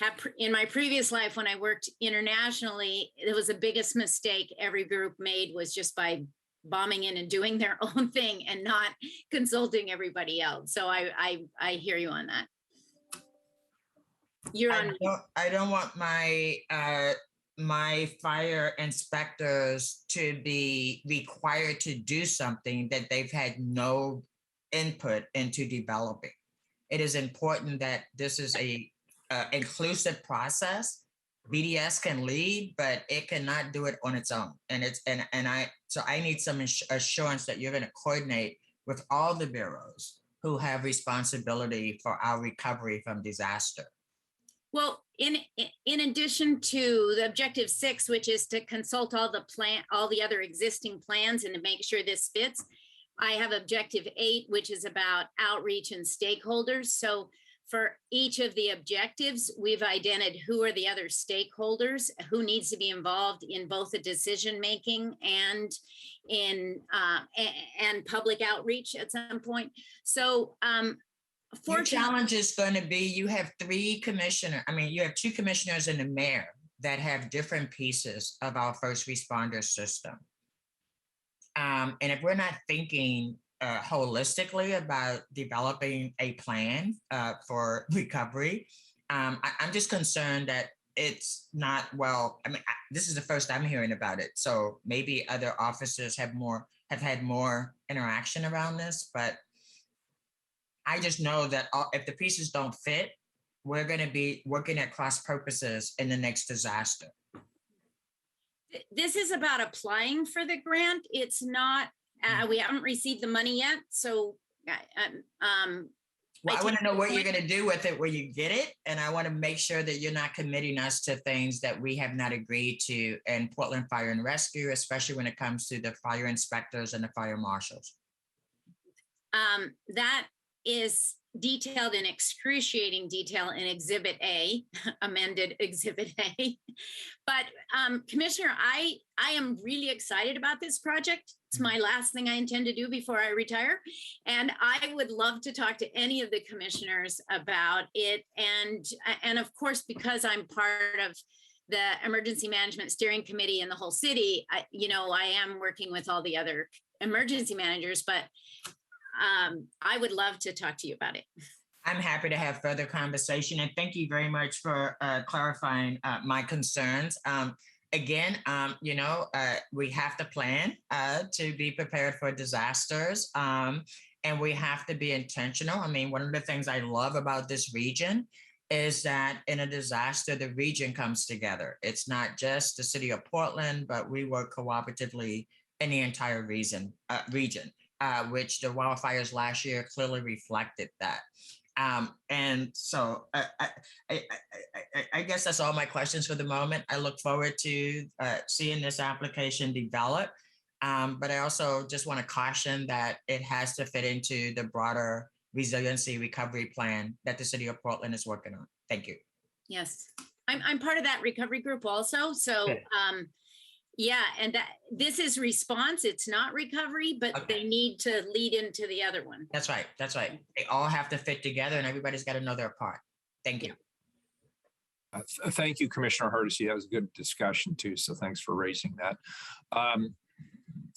have in my previous life when I worked internationally, it was the biggest mistake every group made was just by bombing in and doing their own thing and not consulting everybody else. So I hear you on that. You're on. I don't want my my fire inspectors to be required to do something that they've had no input into developing. It is important that this is a inclusive process. BDS can lead, but it cannot do it on its own. And I need some assurance that you're going to coordinate with all the bureaus who have responsibility for our recovery from disaster. Well, in addition to the objective 6, which is to consult all the other existing plans and to make sure this fits, I have objective 8, which is about outreach and stakeholders. So for each of the objectives, we've identified who are the other stakeholders, who needs to be involved in both the decision making and in and public outreach at some point. So your challenge is going to be you have 2 commissioners and the mayor that have different pieces of our first responder system. And if we're not thinking holistically about developing a plan for recovery, I'm just concerned that it's not well. I mean, this is the first I'm hearing about it. So maybe other officers have had more interaction around this, but I just know that if the pieces don't fit, we're going to be working at cross purposes in the next disaster. This is about applying for the grant. It's not, we haven't received the money yet. So, well, I want to know what you're going to do with it when you get it. And I want to make sure that you're not committing us to things that we have not agreed to in Portland Fire and Rescue, especially when it comes to the fire inspectors and the fire marshals. That is detailed in excruciating detail in Exhibit A, amended Exhibit A. But Commissioner, I am really excited about this project. It's my last thing I intend to do before I retire. And I would love to talk to any of the commissioners about it. And of course, because I'm part of the Emergency Management Steering Committee in the whole city, I am working with all the other emergency managers, but I would love to talk to you about it. I'm happy to have further conversation, and thank you very much for clarifying my concerns. Again, we have to plan to be prepared for disasters, and we have to be intentional. I mean, one of the things I love about this region is that in a disaster, the region comes together. It's not just the city of Portland, but we work cooperatively in the entire region. Which the wildfires last year clearly reflected that. And so I guess that's all my questions for the moment. I look forward to seeing this application develop. But I also just want to caution that it has to fit into the broader resiliency recovery plan that the city of Portland is working on. Thank you. Yes, I'm part of that recovery group also. So Yeah, and this is response. It's not recovery, but they need to lead into the other one. That's right. That's right. They all have to fit together and everybody's got to know their part. Thank you. Thank you, Commissioner Hardesty. That was a good discussion too. So thanks for raising that.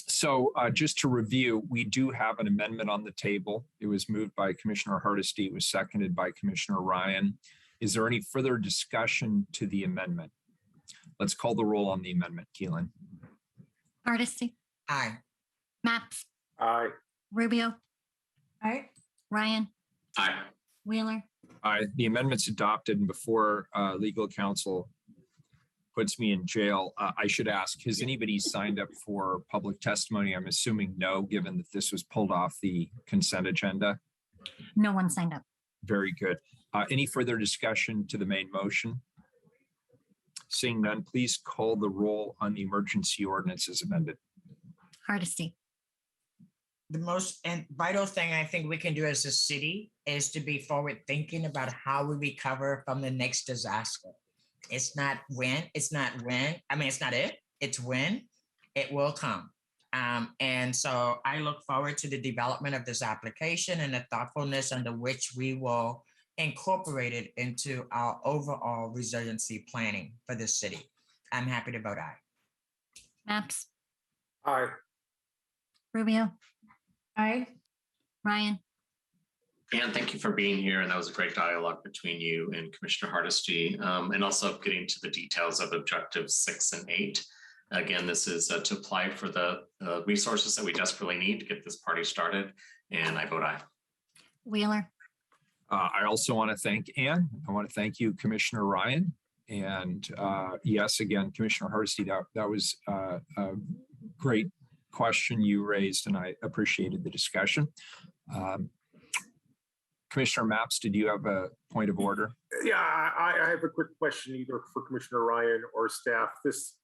So just to review, we do have an amendment on the table. It was moved by Commissioner Hardesty. It was seconded by Commissioner Ryan. Is there any further discussion to the amendment? Let's call the roll on the amendment, Keelan. Hardesty. Aye. Maps. Aye. Rubio. Aye. Ryan. Aye. Wheeler. Aye. The amendment's adopted, and before legal counsel puts me in jail, I should ask, has anybody signed up for public testimony? I'm assuming no, given that this was pulled off the consent agenda. No one signed up. Very good. Any further discussion to the main motion? Seeing none, please call the roll on the emergency ordinance as amended. Hardesty. The most vital thing I think we can do as a city is to be forward thinking about how we recover from the next disaster. It's not when, it's not if, it's when it will come. And so I look forward to the development of this application and the thoughtfulness under which we will incorporate it into our overall resiliency planning for this city. I'm happy to vote aye. Maps. Aye. Rubio. Aye. Ryan. And thank you for being here. And that was a great dialogue between you and Commissioner Hardesty, and also getting to the details of objectives 6 and 8. Again, this is to apply for the resources that we desperately need to get this party started. And I vote aye. Wheeler. I also want to thank Ann. I want to thank you, Commissioner Ryan. And yes, again, Commissioner Hardesty, that was a great question you raised, and I appreciated the discussion. Commissioner Maps, did you have a point of order? Yeah, I have a quick question either for Commissioner Ryan or staff. This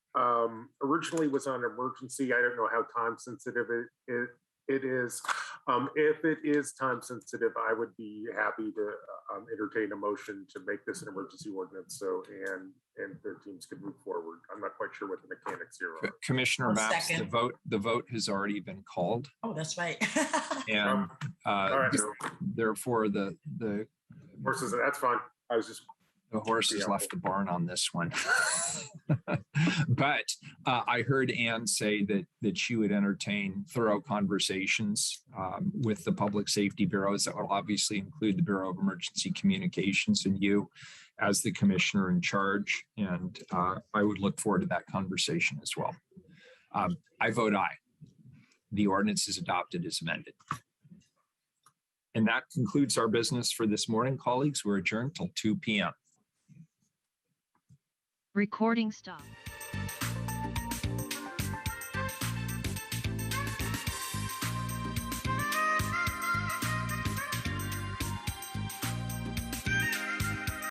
originally was on emergency. I don't know how time sensitive it is. If it is time sensitive, I would be happy to entertain a motion to make this an emergency ordinance so and their teams can move forward. I'm not quite sure what the mechanics here are. Commissioner Maps, the vote has already been called. Oh, that's right. And therefore the horses, that's fine. I was just the horses left the barn on this one. But I heard Ann say that she would entertain thorough conversations with the Public Safety Bureaus. That will obviously include the Bureau of Emergency Communications and you as the commissioner in charge. And I would look forward to that conversation as well. I vote aye. The ordinance is adopted as amended. And that concludes our business for this morning, colleagues. We're adjourned till 2 p.m. Recording stop.